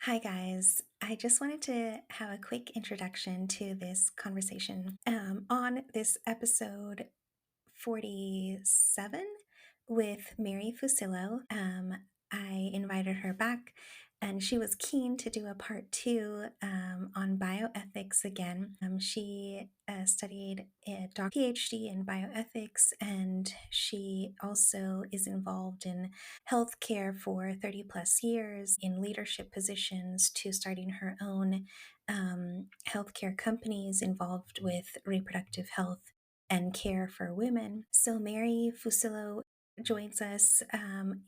Hi, guys. I just wanted to have a quick introduction to this conversation. On this episode 47 with Mary Fusillo, I invited her back and she was keen to do a part two on bioethics again. She studied a PhD in bioethics, and she also is involved in healthcare for 30 plus years in leadership positions to starting her own healthcare companies involved with reproductive health and care for women. So Mary Fusillo joins us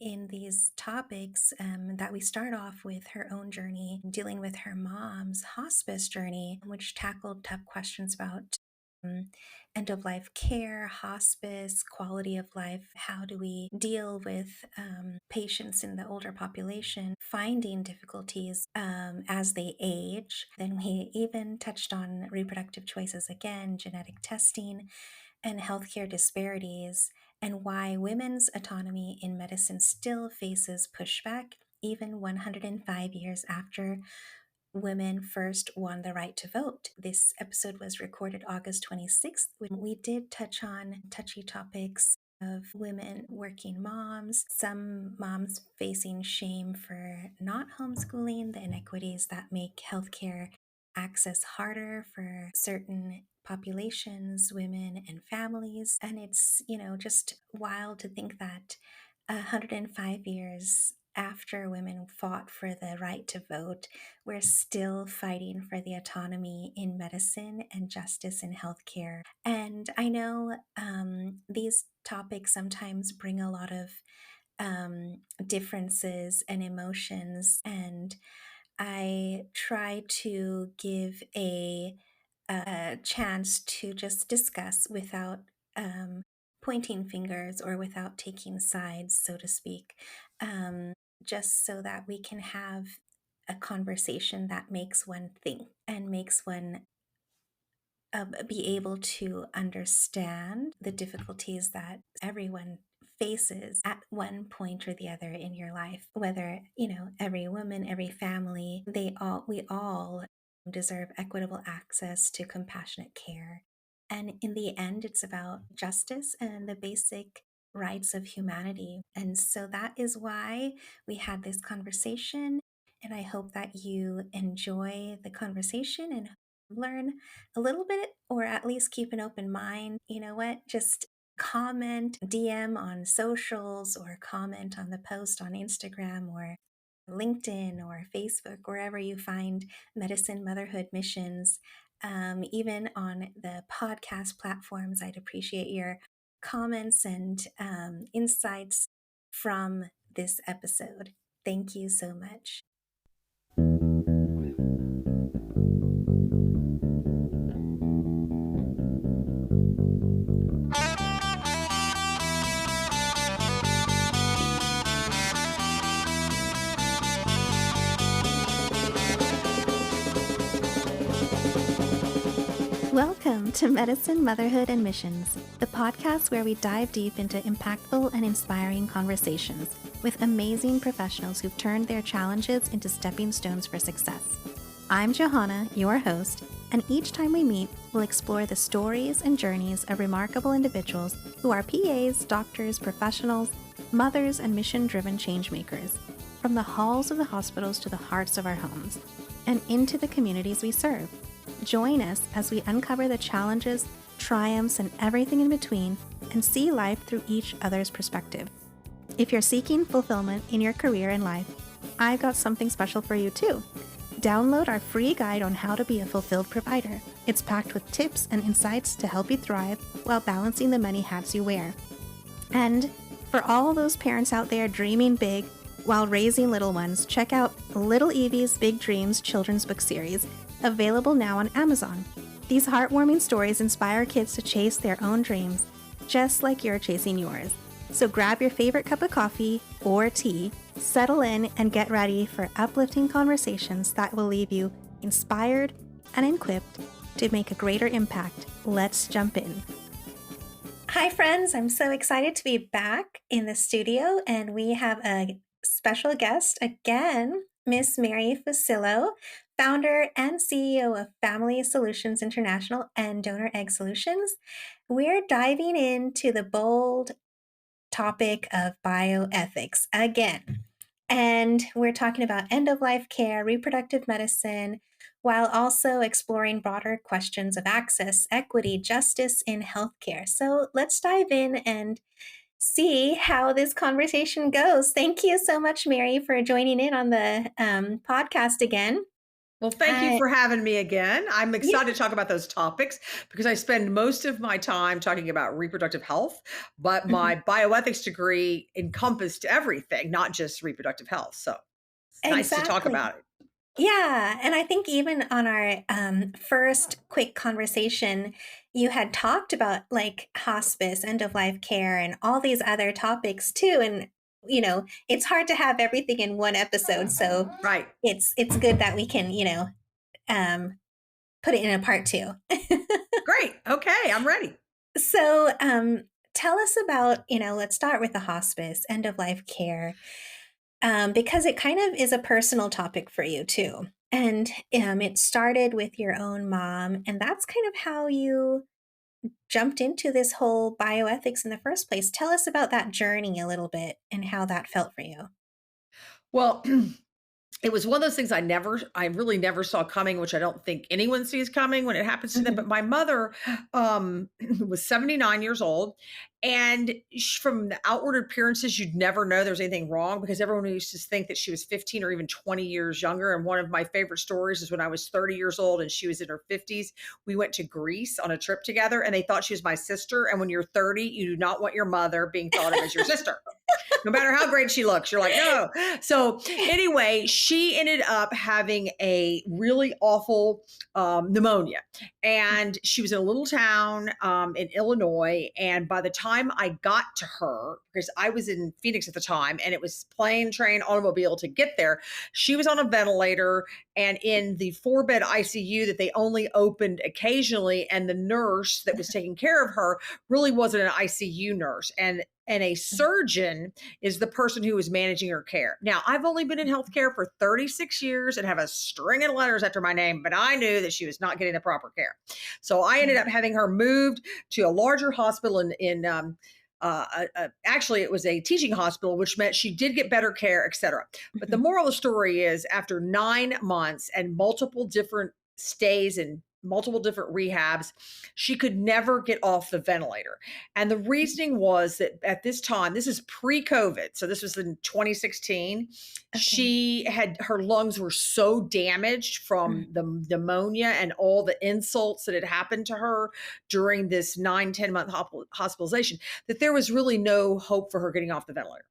in these topics that we start off with her own journey, dealing with her mom's hospice journey, which tackled tough questions about um, end of life care, hospice, quality of life. How do we deal with patients in the older population finding difficulties as they age? Then we even touched on reproductive choices again, genetic testing, and healthcare disparities, and why women's autonomy in medicine still faces pushback even 105 years after women first won the right to vote. This episode was recorded August 26th. We did touch on touchy topics of women working moms, some moms facing shame for not homeschooling, the inequities that make healthcare access harder for certain populations, women and families. And it's, just wild to think that 105 years after women fought for the right to vote, we're still fighting for the autonomy in medicine and justice in healthcare. And I know these topics sometimes bring a lot of differences and emotions, and I try to give a chance to just discuss without pointing fingers or without taking sides, so to speak, just so that we can have a conversation that makes one think and makes one be able to understand the difficulties that everyone faces at one point or the other in your life. Whether, every woman, every family, we all deserve equitable access to compassionate care. And in the end, it's about justice and the basic rights of humanity. And so that is why we had this conversation. And I hope that you enjoy the conversation and learn a little bit, or at least keep an open mind. You know what? Just comment, DM on socials, or comment on the post on Instagram or LinkedIn or Facebook, wherever you find medicine, motherhood, missions. Even on the podcast platforms, I'd appreciate your comments and insights from this episode. Thank you so much. Welcome to Medicine, Motherhood, and Missions, the podcast where we dive deep into impactful and inspiring conversations with amazing professionals who've turned their challenges into stepping stones for success. I'm Johanna, your host, and each time we meet, we'll explore the stories and journeys of remarkable individuals who are PAs, doctors, professionals, mothers, and mission-driven changemakers, from the halls of the hospitals to the hearts of our homes, and into the communities we serve. Join us as we uncover the challenges, triumphs, and everything in between, and see life through each other's perspective. If you're seeking fulfillment in your career and life, I've got something special for you too. Download our free guide on how to be a fulfilled provider. It's packed with tips and insights to help you thrive while balancing the many hats you wear. And for all those parents out there dreaming big while raising little ones, check out Little Evie's Big Dreams children's book series, available now on Amazon. These heartwarming stories inspire kids to chase their own dreams, just like you're chasing yours. So grab your favorite cup of coffee or tea, settle in, and get ready for uplifting conversations that will leave you inspired and equipped to make a greater impact. Let's jump in. Hi, friends. I'm so excited to be back in the studio, and we have a special guest again, Miss Mary Fusillo, founder and CEO of Family Solutions International and Donor Egg Solutions. We're diving into the bold topic of bioethics again. And we're talking about end of life care, reproductive medicine, while also exploring broader questions of access, equity, justice in healthcare. So let's dive in and see how this conversation goes. Thank you so much, Mary, for joining in on the podcast again. Well, thank you Uh, for having me again. I'm yeah, excited to talk about those topics because I spend most of my time talking about reproductive health, but mhm, my bioethics degree encompassed everything, not just reproductive health. So it's nice to talk exactly. about it. Yeah, and I think even on our first quick conversation, you had talked about like hospice, end of life care, and all these other topics too. And it's hard to have everything in one episode, so Right. it's good that we can um, put it in a part two. Great. Okay. I'm ready. So, tell us about, let's start with the hospice, end of life care, because it kind of is a personal topic for you too. And it started with your own mom, and that's kind of how you jumped into this whole bioethics in the first place. Tell us about that journey a little bit and how that felt for you. Well, it was one of those things I really never saw coming, which I don't think anyone sees coming when it happens to them. But Mhm. my mother was 79 years old. And from the outward appearances, you'd never know there was anything wrong because everyone used to think that she was 15 or even 20 years younger. And one of my favorite stories is when I was 30 years old and she was in her 50s. We went to Greece on a trip together and they thought she was my sister. And when you're 30, you do not want your mother being thought of as your sister. No matter how great she looks, you're like, no. So anyway, she ended up having a really awful pneumonia, and she was in a little town in Illinois. And by the time I got to her, because I was in Phoenix at the time, and it was plane, train, automobile to get there, she was on a ventilator and in the 4-bed ICU that they only opened occasionally. And the nurse that was taking care of her really wasn't an ICU nurse, and a surgeon is the person who is managing her care. Now, I've only been in healthcare for 36 years and have a string of letters after my name, but I knew that she was not getting the proper care. So I ended up having her moved to a larger hospital actually, it was a teaching hospital, which meant she did get better care, et cetera. But the Mhm. moral of the story is after 9 months and multiple different stays and multiple different rehabs, she could never get off the ventilator. And the reasoning was that at this time, this is pre-COVID, so this was in 2016, Okay. she had her lungs were so damaged from Mhm. the pneumonia and all the insults that had happened to her during this 9, 10 month hospitalization that there was really no hope for her getting off the ventilator.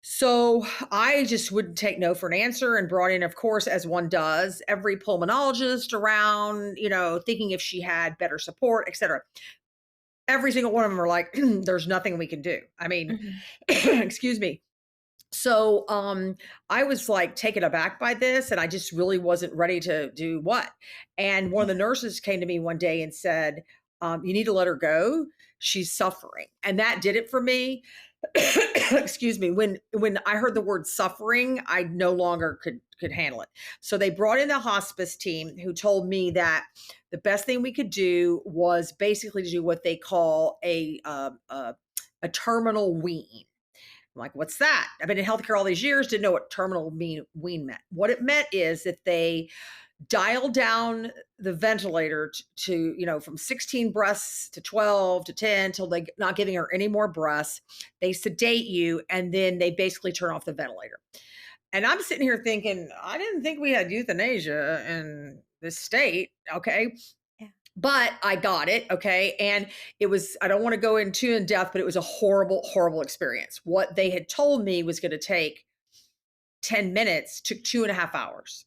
So I just wouldn't take no for an answer and brought in, of course, as one does, every pulmonologist around, thinking if she had better support, et cetera. Every single one of them are like, there's nothing we can do. I mean, Mhm. excuse me. So I was like taken aback by this and I just really wasn't ready to do what. And one of the Yeah. nurses came to me one day and said, you need to let her go. She's suffering. And that did it for me. Excuse me. When I heard the word suffering, I no longer could handle it. So they brought in the hospice team who told me that the best thing we could do was basically to do what they call a terminal wean. I'm like, what's that? I've been in healthcare all these years, didn't know what terminal wean meant. What it meant is that they dial down the ventilator from 16 breaths to 12 to 10 till they not giving her any more breaths. They sedate you and then they basically turn off the ventilator. And I'm sitting here thinking, I didn't think we had euthanasia in this state. Okay. Yeah. But I got it, okay? And it was, I don't want to go into in depth, but it was a horrible, horrible experience. What they had told me was going to take 10 minutes took 2.5 hours.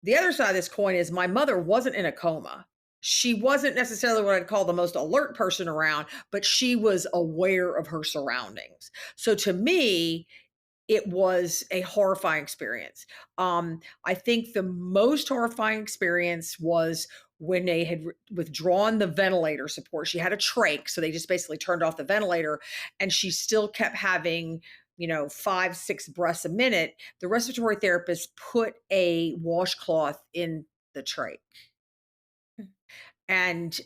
The other side of this coin is my mother wasn't in a coma. She wasn't necessarily what I'd call the most alert person around, but she was aware of her surroundings. So to me, it was a horrifying experience. I think the most horrifying experience was when they had withdrawn the ventilator support. She had a trach, so they just basically turned off the ventilator, and she still kept having 5, 6 breaths a minute, the respiratory therapist put a washcloth in the trach. mm, And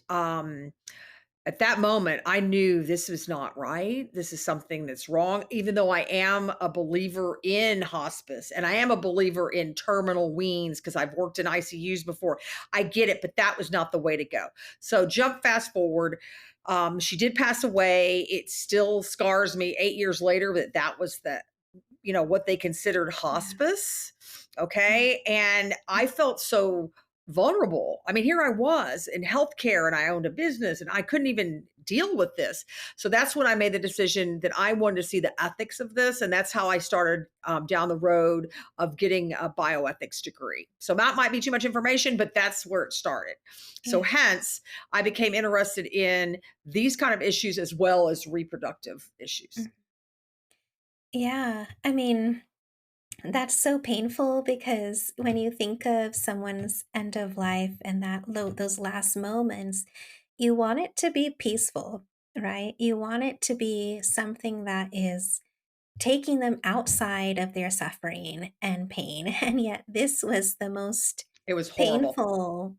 at that moment, I knew this was not right. This is something that's wrong, even though I am a believer in hospice and I am a believer in terminal weans because I've worked in ICUs before. I get it, but that was not the way to go. So, jump fast forward. She did pass away. It still scars me 8 years later that that was what they considered yeah, hospice. yeah, Okay. And I felt so vulnerable. I mean, here I was in healthcare and I owned a business and I couldn't even deal with this. So that's when I made the decision that I wanted to see the ethics of this. And that's how I started down the road of getting a bioethics degree. So that might be too much information, but that's where it started. So yeah. hence, I became interested in these kind of issues as well as reproductive issues. Mm. Yeah, I mean, that's so painful because when you think of someone's end of life and those last moments, you want it to be peaceful, right? You want it to be something that is taking them outside of their suffering and pain. And yet this was the most It was horrible. painful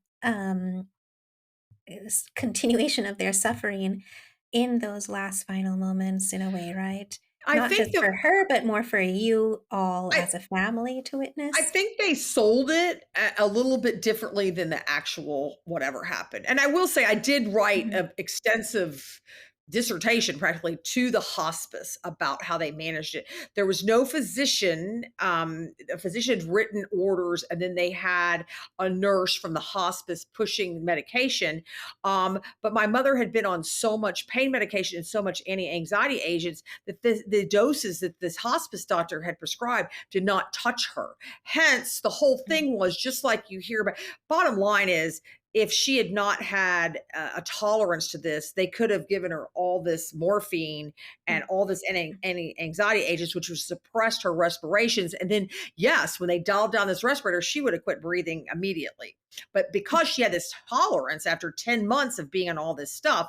continuation of their suffering in those last final moments in a way, right? I Not think just that for her, but more for you all I as a family to I witness. think they sold it a little bit differently than the actual whatever happened. And I will say I did write Mhm, an extensive dissertation practically to the hospice about how they managed it. There was no physician. A physician had written orders, and then they had a nurse from the hospice pushing medication. But my mother had been on so much pain medication and so much anti-anxiety agents that the doses that this hospice doctor had prescribed did not touch her. Hence, the whole mhm, thing was just like you hear about. Bottom line is, if she had not had a tolerance to this, they could have given her all this morphine and mm, all this any anxiety agents, which would suppressed her respirations. And then, yes, when they dialed down this respirator, she would have quit breathing immediately. But because she had this tolerance after 10 months of being on all this stuff,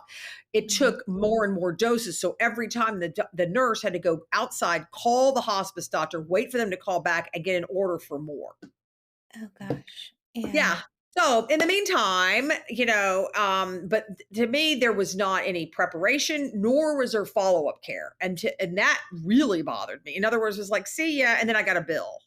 it mhm. took more and more doses. So every time the nurse had to go outside, call the hospice doctor, wait for them to call back and get an order for more. Oh gosh. Yeah. Yeah. So in the meantime, but to me, there was not any preparation, nor was there follow up care, and that really bothered me. In other words, it was like, see ya, and then I got a bill.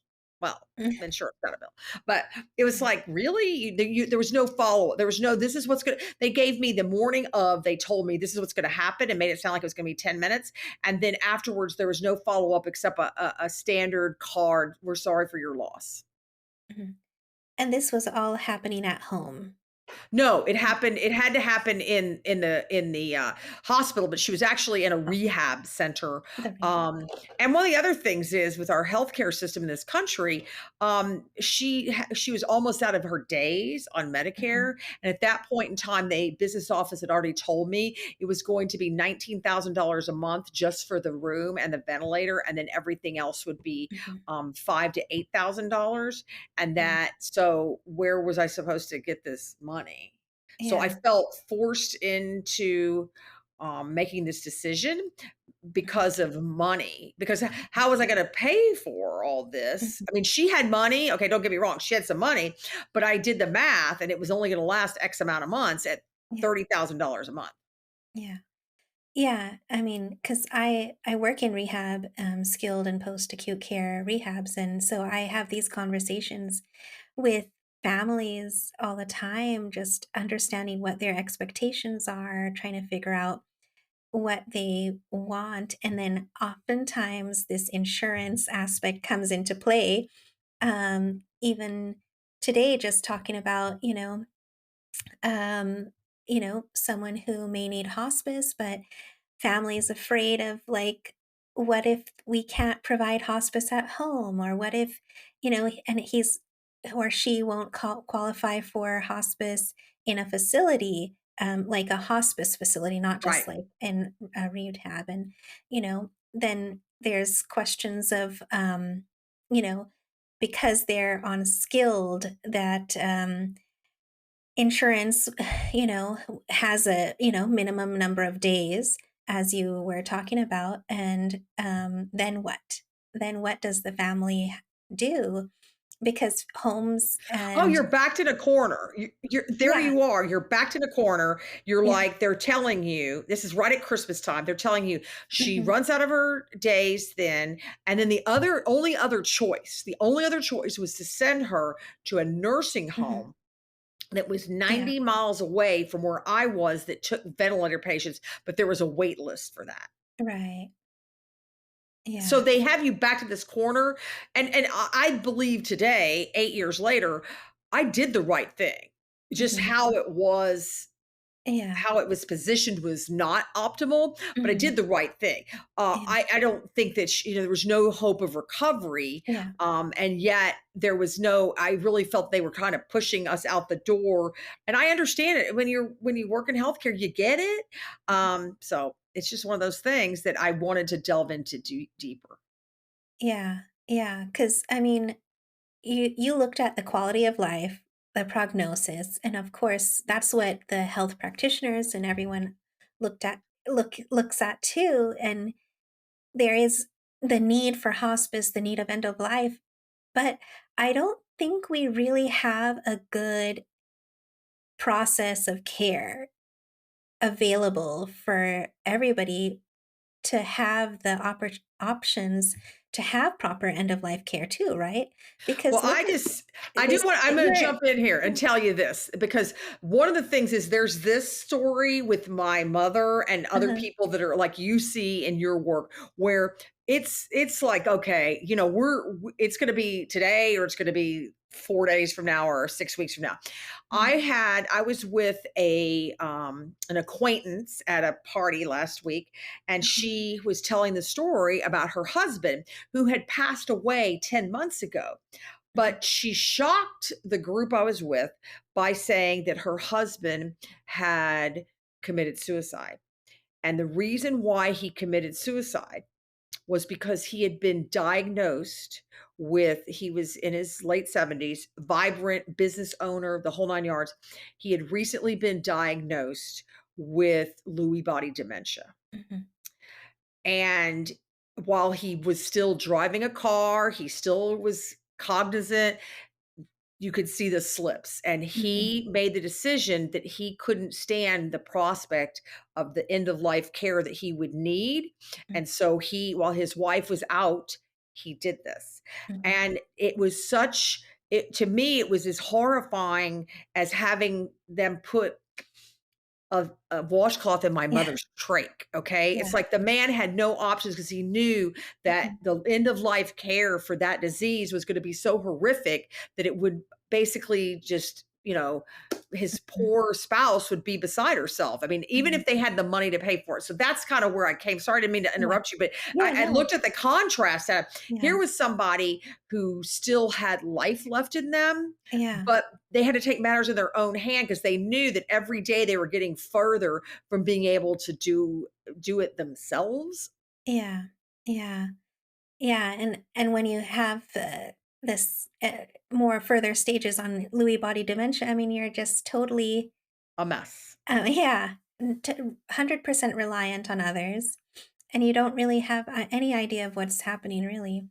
Well, Mm, insurance got a bill, but it was yeah. like, really, there was no follow up. There was no. This is what's going. They gave me the morning of. They told me this is what's going to happen, and made it sound like it was going to be 10 minutes, and then afterwards there was no follow up except a standard card. We're sorry for your loss. Mhm. And this was all happening at home. No, it Mm, happened it had to happen in the hospital, but she was actually in a oh, rehab center, the rehab. um, and one of the other things is with our healthcare system in this country, she was almost out of her days on Mhm, Medicare, and at that point in time, the business office had already told me it was going to be $19,000 a month just for the room and the ventilator, and then everything else would be, mhm. 5 to $8,000, and Yeah. that so where was I supposed to get this money? So I Yeah. felt forced into making this decision Mhm, because of money. Because how was I going to pay for all this? mhm. I mean, she had money. Okay, don't get me wrong, she had some money, but I did the math, and it was only going to last X amount of months at Yeah. $30,000 a month. Yeah. Yeah, I mean, because I work in rehab, skilled and post-acute care rehabs, and so I have these conversations with families all the time, just understanding what their expectations are, trying to figure out what they want, and then oftentimes this insurance aspect comes into play. Even today, just talking about, um, someone who may need hospice, but family is afraid of like, what if we can't provide hospice at home? Or what if, and he's or she won't qualify for hospice in a facility, like a hospice facility, not just Right. like in a rehab. And, then there's questions of, you know, because they're on skilled that, insurance, has a, minimum number of days. as you were talking about. And then what? Then what does the family do? Because homes Oh, and you're backed in a corner. You're there yeah, you are, you're backed in a corner. You're yeah, like they're telling you this is right at Christmas time. They're telling you she mhm, runs out of her days then, and then the only other choice was to send her to a nursing mhm, home that was yeah, 90 miles away from where I was that took ventilator patients, but there was a wait list for that. right, So yeah, they have you back to this corner, and I believe today, 8 years later, I did the right thing. Just mhm, yeah, how it was positioned was not optimal, but I mhm, did the right thing. yeah, I don't think that there was no hope of recovery, yeah, and yet there was no. I really felt they were kind of pushing us out the door, and I understand it when you work in healthcare, you get it. So it's just one of those things that I wanted to delve into deeper. yeah, yeah. Because I mean, you looked at the quality of life, the prognosis, and of course, that's what the health practitioners and everyone looks at too. And there is the need for hospice, the need of end of life, but I don't think we really have a good process of care available for everybody to have the options to have proper end of life care too, right? Well, Because look at I do this want I'm gonna you're jump in here and tell you this because one of the things is there's this story with my mother and other uh-huh, people that are like you see in your work where it's like, okay, it's gonna be today or it's gonna be 4 days from now or 6 weeks from now. mhm, I was with an acquaintance at a party last week, and mhm, she was telling the story about her husband who had passed away 10 months ago. mhm, But she shocked the group I was with by saying that her husband had committed suicide. And the reason why he committed suicide was because he had been diagnosed he was in his late 70s, vibrant business owner, the whole 9 yards. He had recently been diagnosed with Lewy body dementia. mhm, And while he was still driving a car, he still was cognizant. You could see the slips, and mhm, he made the decision that he couldn't stand the prospect of the end of life care that he would need, mhm, and so while his wife was out, he did this, mhm. and it was such it to me, it was as horrifying as having them put a washcloth in my Yeah, mother's trach, okay? yeah, It's like the man had no options because he knew that mhm, the end of life care for that disease was gonna be so horrific that it would basically just, his mhm, poor spouse would be beside herself. I mean, even mhm. if they had the money to pay for it. So that's kind of where I came. Sorry, I didn't mean to Yeah, interrupt you, but yeah, I no, looked at the contrast. yeah, Here was somebody who still had life left in them, yeah, but they had to take matters in their own hand because they knew that every day they were getting further from being able to do it themselves. yeah, yeah. Yeah, and when you have, this, more further stages on Lewy body dementia, I mean, you're just totally, A mess. yeah, 100% reliant on others, and you don't really have, any idea of what's happening really,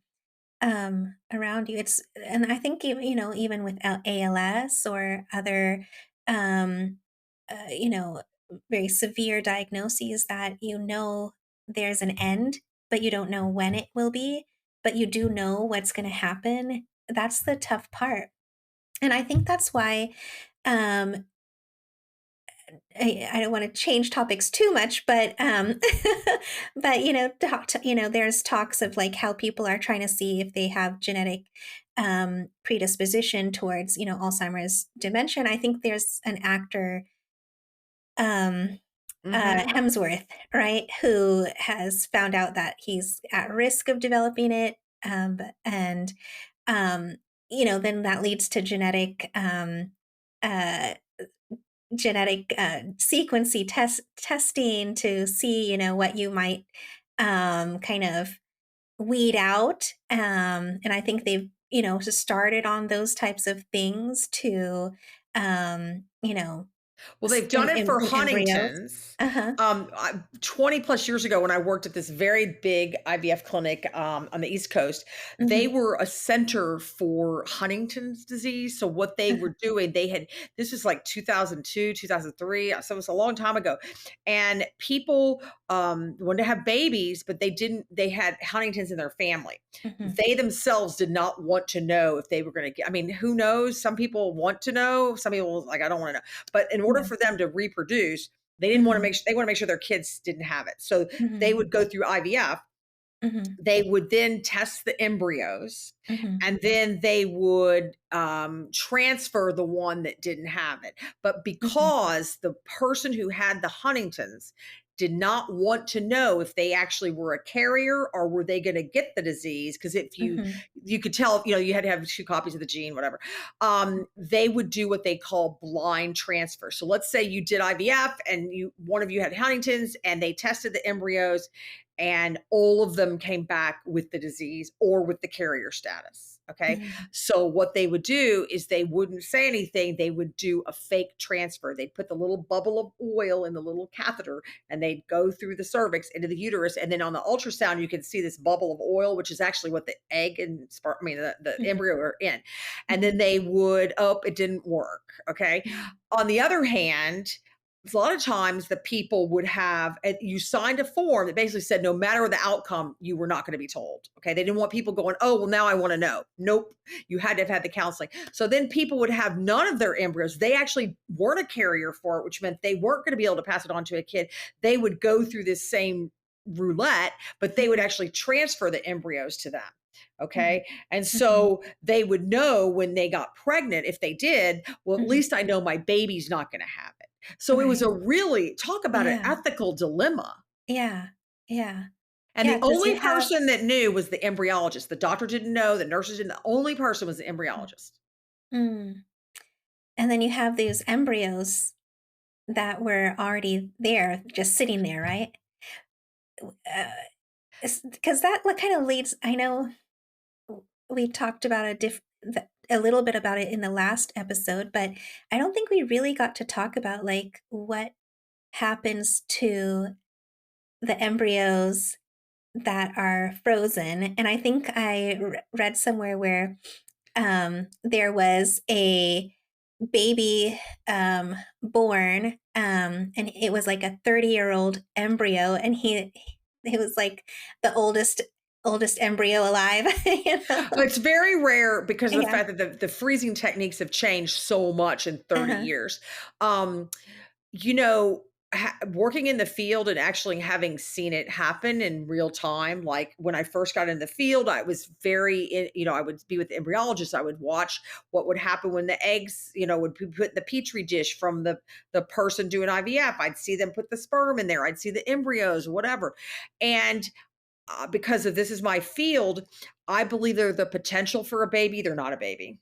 around you. It's and I think even with ALS or other, um, you know, very severe diagnoses that there's an end, but you don't know when it will be, but you do know what's going to happen. That's the tough part. And I think that's why um, I don't want to change topics too much, but but there's talks of like how people are trying to see if they have genetic predisposition towards Alzheimer's dementia. And I think there's an actor, um, Mhm. Hemsworth, right, who has found out that he's at risk of developing it, and um, then that leads to uh, sequencing testing to see, what you might, kind of weed out. And I think they've, just started on those types of things to, um, you know, Well, they've done it for In embryos. Huntington's. Uh-huh. 20 plus years ago, when I worked at this very big IVF clinic on the East Coast, they Mhm. were a center for Huntington's disease. So, what they Uh-huh. were doing, this was like 2002, 2003. So, it was a long time ago. And people wanted to have babies, but they had Huntington's in their family. Mhm. They themselves did not want to know if they were going to get, I mean, who knows? Some people want to know. Some people like, I don't want to know. But in order Yeah. for them to reproduce, they didn't want to Mhm. make they want to make sure their kids didn't have it. So they Mhm. would go through IVF. Mhm. They would then test the embryos, Mhm. and then they would transfer the one that didn't have it. But Mhm. because the person who had the Huntington's did not want to know if they actually were a carrier or were they going to get the disease, because if Mhm. you could tell, you had to have two copies of the gene, whatever. They would do what they call blind transfer. So let's say you did IVF and one of you had Huntington's and they tested the embryos and all of them came back with the disease or with the carrier status. Okay. Mhm. So what they would do is they wouldn't say anything. They would do a fake transfer. They'd put the little bubble of oil in the little catheter and they'd go through the cervix into the uterus. And then on the ultrasound, you can see this bubble of oil, which is actually what the egg and sperm, I mean, the Mhm. embryo are in. And Mhm. then they would, oh, it didn't work. Okay. Mhm. On the other hand, a lot of times the people would have you signed a form that basically said no matter the outcome you were not going to be told. Okay, they didn't want people going, oh well, now I want to know. Nope, you had to have had the counseling. So then people would have none of their embryos. They actually weren't a carrier for it, which meant they weren't going to be able to pass it on to a kid. They would go through this same roulette, but they would Mhm. actually transfer the embryos to them. Mhm. Okay. And Mhm. so they would know when they got pregnant, if they did, well, at Mhm. least I know my baby's not going to have it. So it was Right. a really, talk about an Yeah. ethical dilemma. Yeah. Yeah. And Yeah. the Because only you have person that knew was the embryologist. The doctor didn't know, the nurses didn't. The only person was the mm, embryologist. mm. And then you have these embryos that were already there, just sitting there, right? Because that kind of leads. I know we talked about a little bit about it in the last episode, but I don't think we really got to talk about like what happens to the embryos that are frozen. And I think I read somewhere where there was a baby born, and it was like a 30-year-old embryo, and he was like the oldest embryo alive. You know? It's very rare because of the Yeah. fact that the freezing techniques have changed so much in 30 Uh-huh. years. Um, You know, working in the field and actually having seen it happen in real time, like when I first got in the field, I was I would be with the embryologist. I would watch what would happen when the eggs, would be put in the petri dish from the person doing IVF. I'd see them put the sperm in there. I'd see the embryos, whatever. And because of this is my field, I believe they're the potential for a baby. They're not a baby.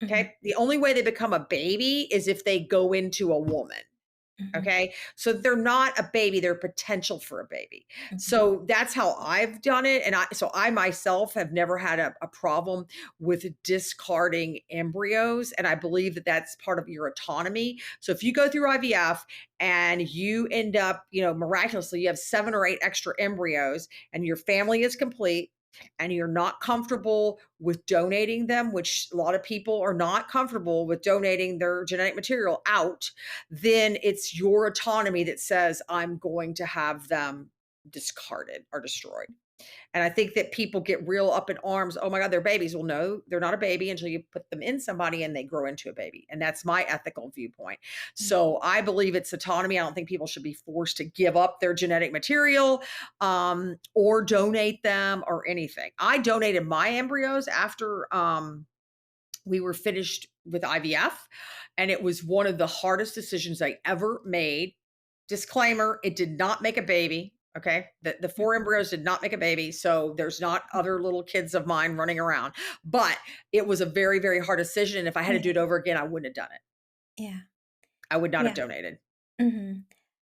Mhm. Okay. The only way they become a baby is if they go into a woman. Mhm. Okay. So they're not a baby, they're potential for a baby. Mhm. So that's how I've done it. And I myself have never had a problem with discarding embryos. And I believe that that's part of your autonomy. So if you go through IVF and you end up, miraculously, you have 7 or 8 extra embryos and your family is complete, and you're not comfortable with donating them, which a lot of people are not comfortable with donating their genetic material out, then it's your autonomy that says, I'm going to have them discarded or destroyed. And I think that people get real up in arms. Oh my God, they're babies. Well, no, they're not a baby until you put them in somebody and they grow into a baby. And that's my ethical viewpoint. Mhm. So I believe it's autonomy. I don't think people should be forced to give up their genetic material or donate them or anything. I donated my embryos after we were finished with IVF, and it was one of the hardest decisions I ever made. Disclaimer, it did not make a baby. Okay. The 4 embryos did not make a baby. So there's not other little kids of mine running around. But it was a very, very hard decision. And if I had to Yeah. do it over again, I wouldn't have done it. Yeah. I would not have Yeah. donated. Mhm.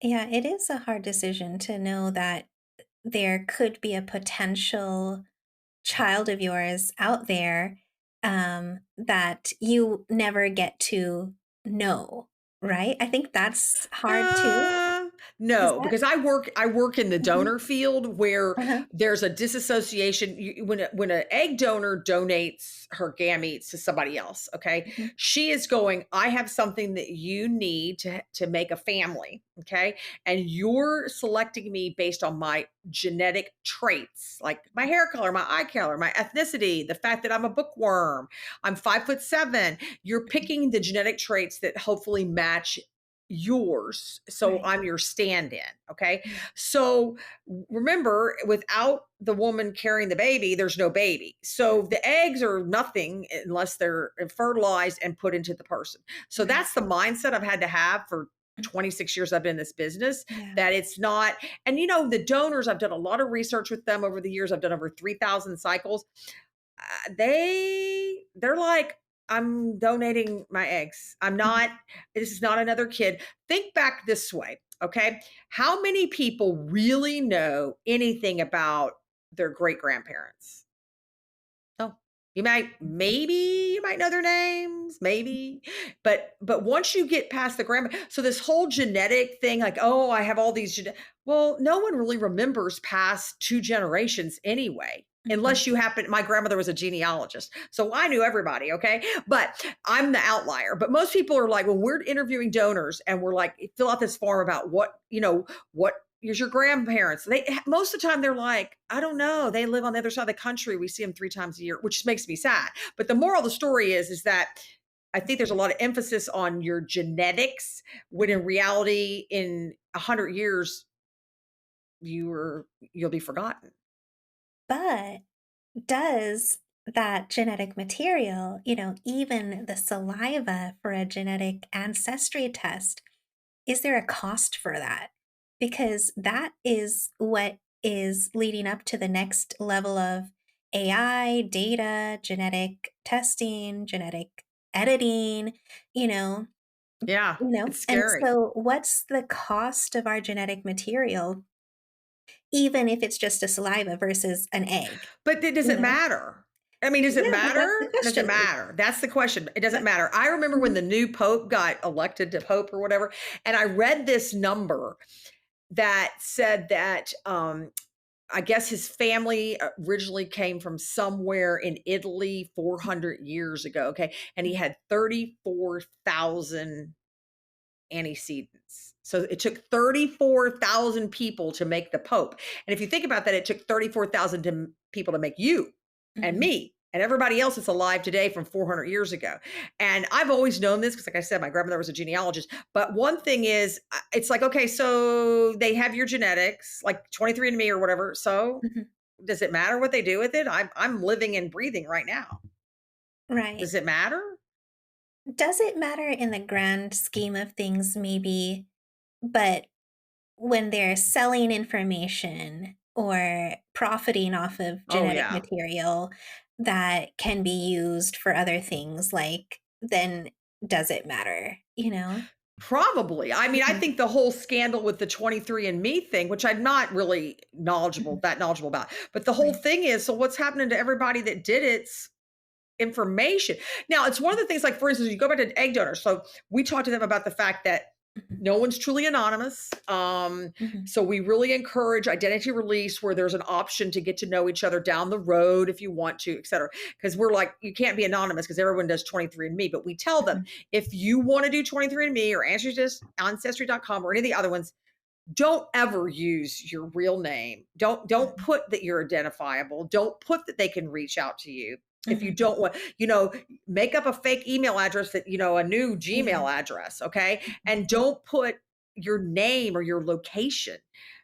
Yeah, it is a hard decision to know that there could be a potential child of yours out there, that you never get to know. right? I think that's hard too. Uh, Is no, that because I work in the mhm, donor field where uh-huh, there's a disassociation. When an egg donor donates her gametes to somebody else, okay, mhm, she is going. I have something that you need to make a family, okay, and you're selecting me based on my genetic traits, like my hair color, my eye color, my ethnicity, the fact that I'm a bookworm, I'm 5'7". You're picking the genetic traits that hopefully match yours. So right, I'm your stand in. Okay. mhm, So remember, without the woman carrying the baby, there's no baby. So mhm, the eggs are nothing unless they're fertilized and put into the person. So right, that's the mindset I've had to have for mm, 26 years I've been in this business, yeah, that it's not. And the donors, I've done a lot of research with them over the years. I've done over 3,000 cycles. They're like, I'm donating my eggs. I'm mhm, not, this is not another kid. Think back this way, okay? How many people really know anything about their great grandparents? Oh, maybe you might know their names, maybe. But once you get past the grandma, so this whole genetic thing, like, oh, I have all these well, no one really remembers past two generations anyway. mhm, Unless you happen, my grandmother was a genealogist. So I knew everybody, okay? But I'm the outlier. But most people are like, when we're interviewing donors and we're like, fill out this form about what here's your grandparents. Most of the time they're like, I don't know. They live on the other side of the country. We see them 3 times a year, which makes me sad. But the moral of the story is that I think there's a lot of emphasis on your genetics when mhm. in reality, in 100 years, you'll be forgotten. But does that genetic material, even the saliva for a genetic ancestry test, is there a cost for that? Because that is what is leading up to the next level of AI, data, genetic testing, genetic editing, you know, Yeah, it's and scary. so what's the cost of our genetic material, even if it's just a saliva versus an egg, But does you it know? matter? I mean, does it Yeah, but that's matter? the Does it question. matter? That's the question. It doesn't Yeah. matter. I remember when Mhm, the new pope got elected to pope or whatever, and I read this number that said that I guess his family originally came from somewhere in Italy 400 years ago. Okay. And he mhm, had 34,000 antecedents. So it took 34,000 people to make the Pope. And if you think about that, it took 34,000 people to make you and mhm, me and everybody else that's alive today from 400 years ago. And I've always known this because, like I said, my grandmother was a genealogist. But one thing is, it's like, okay, so they have your genetics, like 23andMe or whatever. So mhm. does it matter what they do with it? I'm living and breathing right now. Right. Does it matter? Does it matter in the grand scheme of things? Maybe, but when they're selling information or profiting off of Oh, genetic yeah. material that can be used for other things, like, then does it matter, you know? Probably. I mean, I Mhm, think the whole scandal with the 23andMe thing, which I'm not really mhm, knowledgeable about, but the whole right, thing is, so what's happening to everybody that did it's information? Now, it's one of the things, like, for instance, you go back to egg donors. So we talked to them about the fact that mhm, no one's truly anonymous. mhm, So we really encourage identity release where there's an option to get to know each other down the road if you want to, et cetera. Because we're like, you can't be anonymous because everyone does 23andMe. But we tell them, mhm, if you want to do 23andMe or Ancestry.com or any of the other ones, don't ever use your real name. Don't mhm, put that you're identifiable. Don't put that they can reach out to you. If you mhm. don't want, make up a fake email address, that, a new Yeah, Gmail address, okay? mhm, And don't put your name or your location.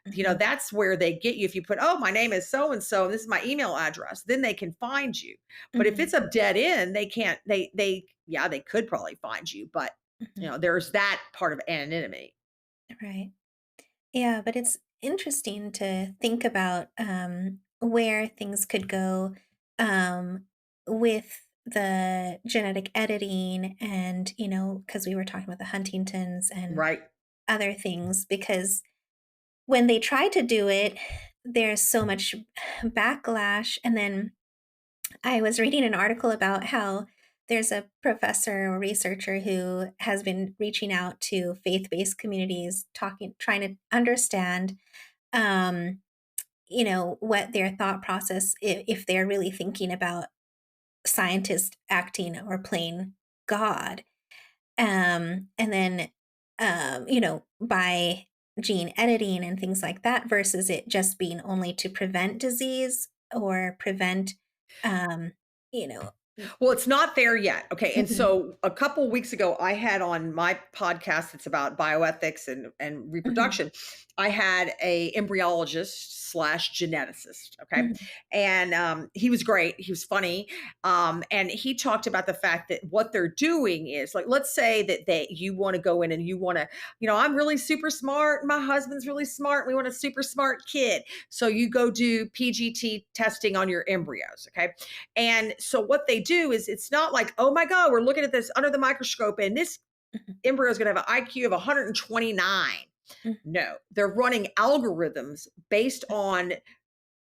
mhm, That's where they get you. If you put, oh, my name is so and so, and this is my email address, then they can find you. But if mhm, it's a dead end, they can't, yeah, they could probably find you, but mhm. there's that part of anonymity. Right. Yeah, but it's interesting to think about where things could go um, with the genetic editing and, because we were talking about the Huntingtons and Right. other things, because when they try to do it, there's so much backlash. And then I was reading an article about how there's a professor or researcher who has been reaching out to faith-based communities, trying to understand, um, what their thought process, if they're really thinking about scientists acting or playing God. And then, by gene editing and things like that versus it just being only to prevent disease or prevent, um, you know Well, it's not there yet. Okay. And Mhm, so a couple weeks ago, I had on my podcast that's about bioethics and mhm, reproduction, I had a embryologist slash geneticist. Okay. mhm, And he was great. He was funny. And he talked about the fact that what they're doing is like, let's say that you want to go in and you want to, I'm really super smart. My husband's really smart. We want a super smart kid. So you go do PGT testing on your embryos. Okay. And so what they do is it's not like, oh my God, we're looking at this under the microscope and this mhm, embryo is going to have an IQ of 129. mhm, No, they're running algorithms based on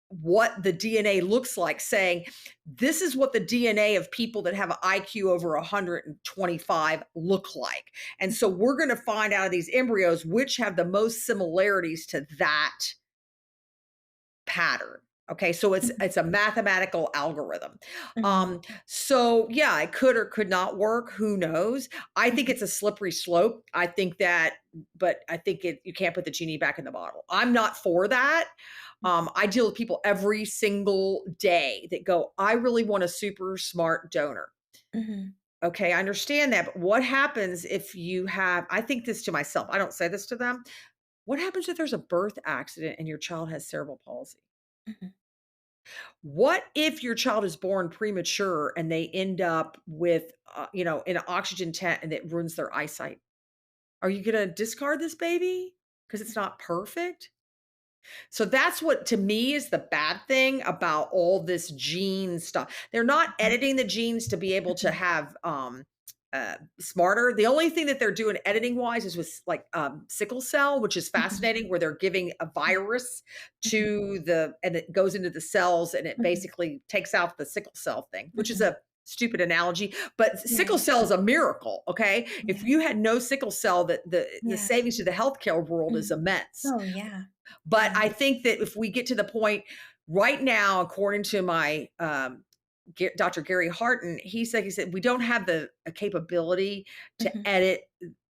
what the DNA looks like, saying this is what the DNA of people that have an IQ over 125 look like. And so we're going to find out of these embryos which have the most similarities to that pattern. Okay, so mhm, it's a mathematical algorithm. mhm, So yeah, it could or could not work. Who knows? I think mhm, it's a slippery slope. I think that, but I think you can't put the genie back in the bottle. I'm not for that. I deal with people every single day that go, I really want a super smart donor. mhm, Okay, I understand that, but what happens if you have, I think this to myself, I don't say this to them. What happens if there's a birth accident and your child has cerebral palsy? mhm, What if your child is born premature and they end up with, in an oxygen tent and it ruins their eyesight? Are you going to discard this baby because it's not perfect? So that's what to me is the bad thing about all this gene stuff. They're not mhm, editing the genes to be able to mhm, have smarter. The only thing that they're doing editing wise is with like sickle cell, which is mhm, fascinating, where they're giving a virus mhm, to and it goes into the cells and it mhm, basically takes out the sickle cell thing, which is mhm. a stupid analogy, but sickle Right. cell is a miracle. Okay. If Yeah. you had no sickle cell, the Yeah. savings to the healthcare world is Mhm. immense. Oh, yeah. But Yeah. I think that if we get to the point right now, according to my Dr. Gary Harton, he said we don't have the capability to Mhm, edit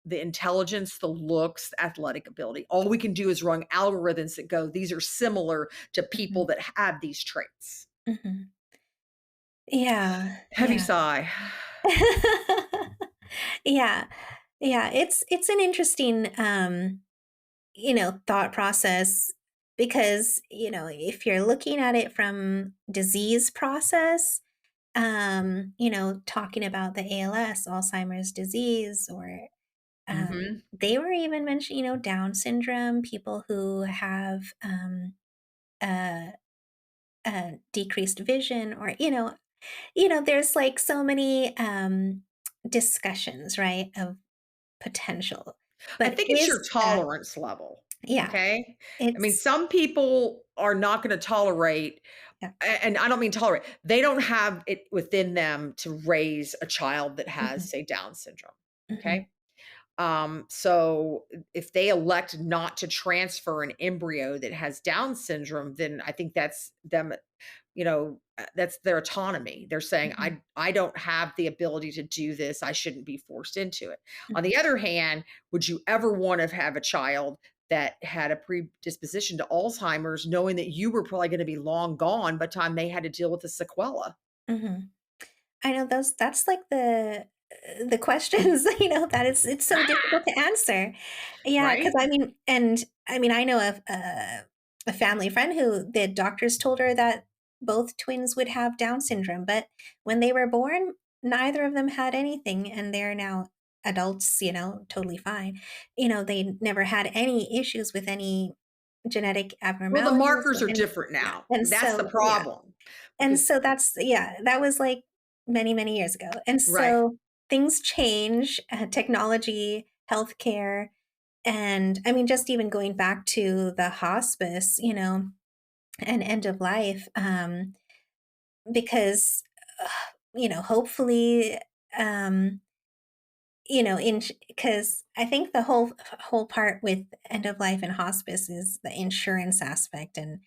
the intelligence, the looks, the athletic ability. All we can do is run algorithms that go, these are similar to people mhm, that have these traits. mhm. Yeah. Heavy Yeah. sigh. Yeah. Yeah, it's an interesting, thought process because, if you're looking at it from disease process, talking about the ALS, Alzheimer's disease, or Hmm. they were even mentioning, Down syndrome, people who have uh, decreased vision, or there's like so many discussions, right, of potential. I But think it's is your that tolerance level. yeah, Okay. I mean, it's some people are not going to tolerate. yeah. And I don't mean tolerate. They don't have it within them to raise a child that has, Mhm, say, Down syndrome. mhm, Okay. So if they elect not to transfer an embryo that has Down syndrome, then I think that's them, that's their autonomy. They're saying, mhm, I don't have the ability to do this. I shouldn't be forced into it. On mhm, the other hand, would you ever want to have a child that had a predisposition to Alzheimer's, knowing that you were probably going to be long gone by the time they had to deal with the sequela, mhm. I know that's like the questions, that it's so difficult to answer. Yeah, because right? I know of a family friend who the doctors told her that both twins would have Down syndrome, but when they were born, neither of them had anything, and they're now adults, totally fine. They never had any issues with any genetic Well, the abnormalities markers or are any different yeah, now. That's the problem and because, so that's yeah, that was, like, many, many years ago, and right. so things change, technology, healthcare, and, just even going back to the hospice, and end of life, because, hopefully um, in because I think the whole part with end of life and hospice is the insurance aspect, and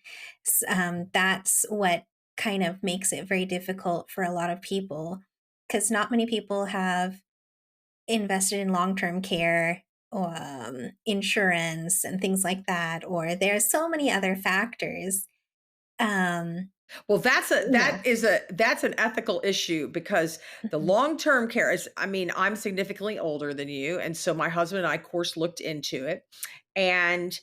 that's what kind of makes it very difficult for a lot of people because not many people have invested in long-term care, insurance and things like that, or there's so many other factors. Um, Well, yeah. that's an ethical issue because the Mhm, long-term care is, I mean, I'm significantly older than you, and so my husband and I, of course, looked into it. And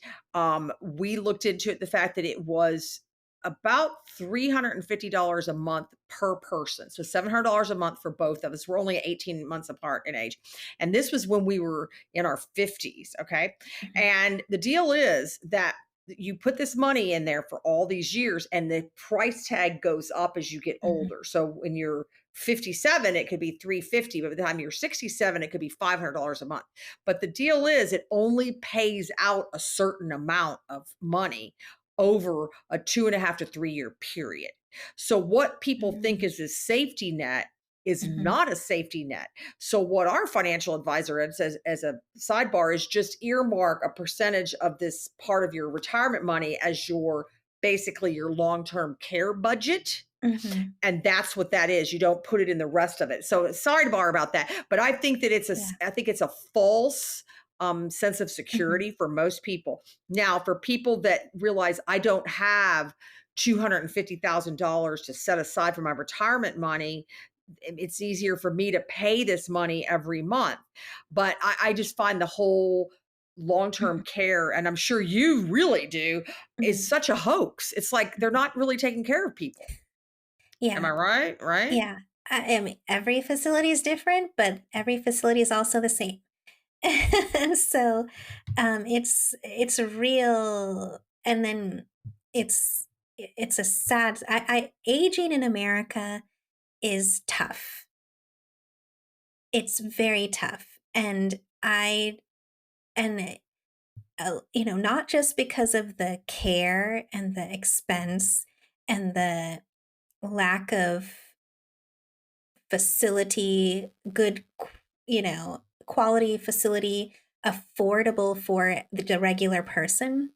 we looked into it, the fact that it was about $350 a month per person. So $700 a month for both of us. We're only 18 months apart in age. And this was when we were in our 50s. Okay. mhm, And the deal is that you put this money in there for all these years and the price tag goes up as you get mhm, older. So when you're 57 it could be 350, but by the time you're 67 it could be $500 a month. But the deal is it only pays out a certain amount of money over a 2.5 to 3 year period. So what people think mhm, is a safety net is mhm, not a safety net. So what our financial advisor says as a sidebar is just earmark a percentage of this part of your retirement money as your basically your long-term care budget. mhm. And that's what that is. You don't put it in the rest of it. So sidebar about that. But I think that Yeah. I think it's a false sense of Mhm, security for most people. Now, for people that realize I don't have $250,000 to set aside for my retirement money, it's easier for me to pay this money every month. But I just find the whole long term mhm, care, and I'm sure you really do, is mhm, such a hoax. It's like they're mhm. not really taking care of people. Am Yeah, I right? Right? yeah. I mean, every facility is different, but every facility is also the same. So, it's real, and then it's it's a sad. I aging in America is tough. It's very tough, and not just because of the care and the expense and the lack of facility, quality facility affordable for the regular person,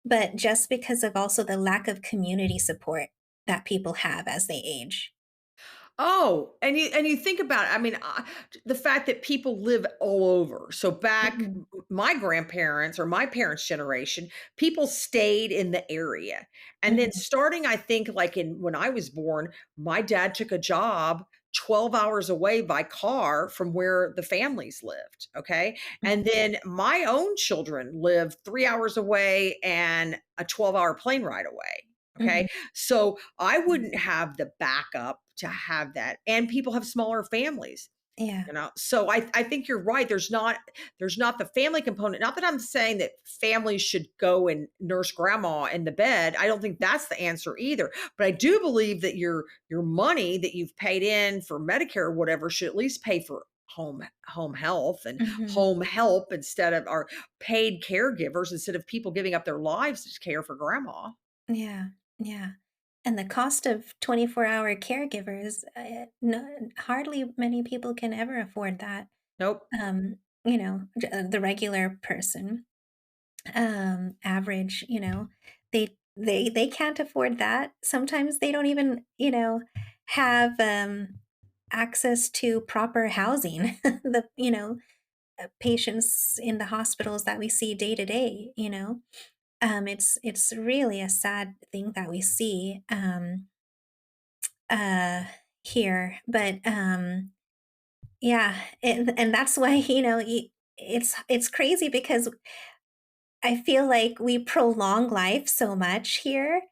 but just because of also the lack of community support that people have as they age. Oh, and you think about it, I mean, the fact that people live all over. So back Mhm, my grandparents or my parents' generation, people stayed in the area. And then mhm, starting, I think, like in when I was born, my dad took a job 12 hours away by car from where the families lived. Okay. And mhm, then my own children live 3 hours away and a 12-hour plane ride away. Okay. mhm, So I mhm. wouldn't have the backup to have that. And people have smaller families, Yeah. you know. So I think you're right. There's not the family component. Not that I'm saying that families should go and nurse grandma in the bed. I don't think that's the answer either. But I do believe that your money that you've paid in for Medicare or whatever should at least pay for home health and Mhm. home help instead of our paid caregivers instead of people giving up their lives to care for grandma. Yeah, yeah. And the cost of 24-hour caregivers, no, hardly many people can ever afford that. Nope. The regular person, average, they can't afford that. Sometimes they don't even, have access to proper housing. Patients in the hospitals that we see day to day, it's really a sad thing that we see uh here, but yeah, and that's why, it's crazy because I feel like we prolong life so much here,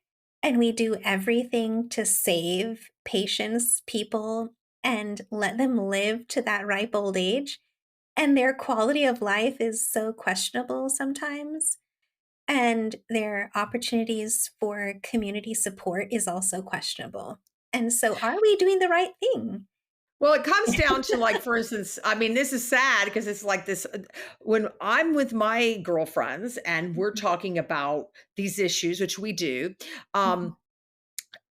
and we do everything to save patients, people, and let them live to that ripe old age, and their quality of life is so questionable sometimes, and their opportunities for community support is also questionable. And so are we doing the right thing? Well, it comes down to, like, for instance, I mean, this is sad because it's like this when I'm with my girlfriends and we're Mhm, talking about these issues, which we do, mhm, um,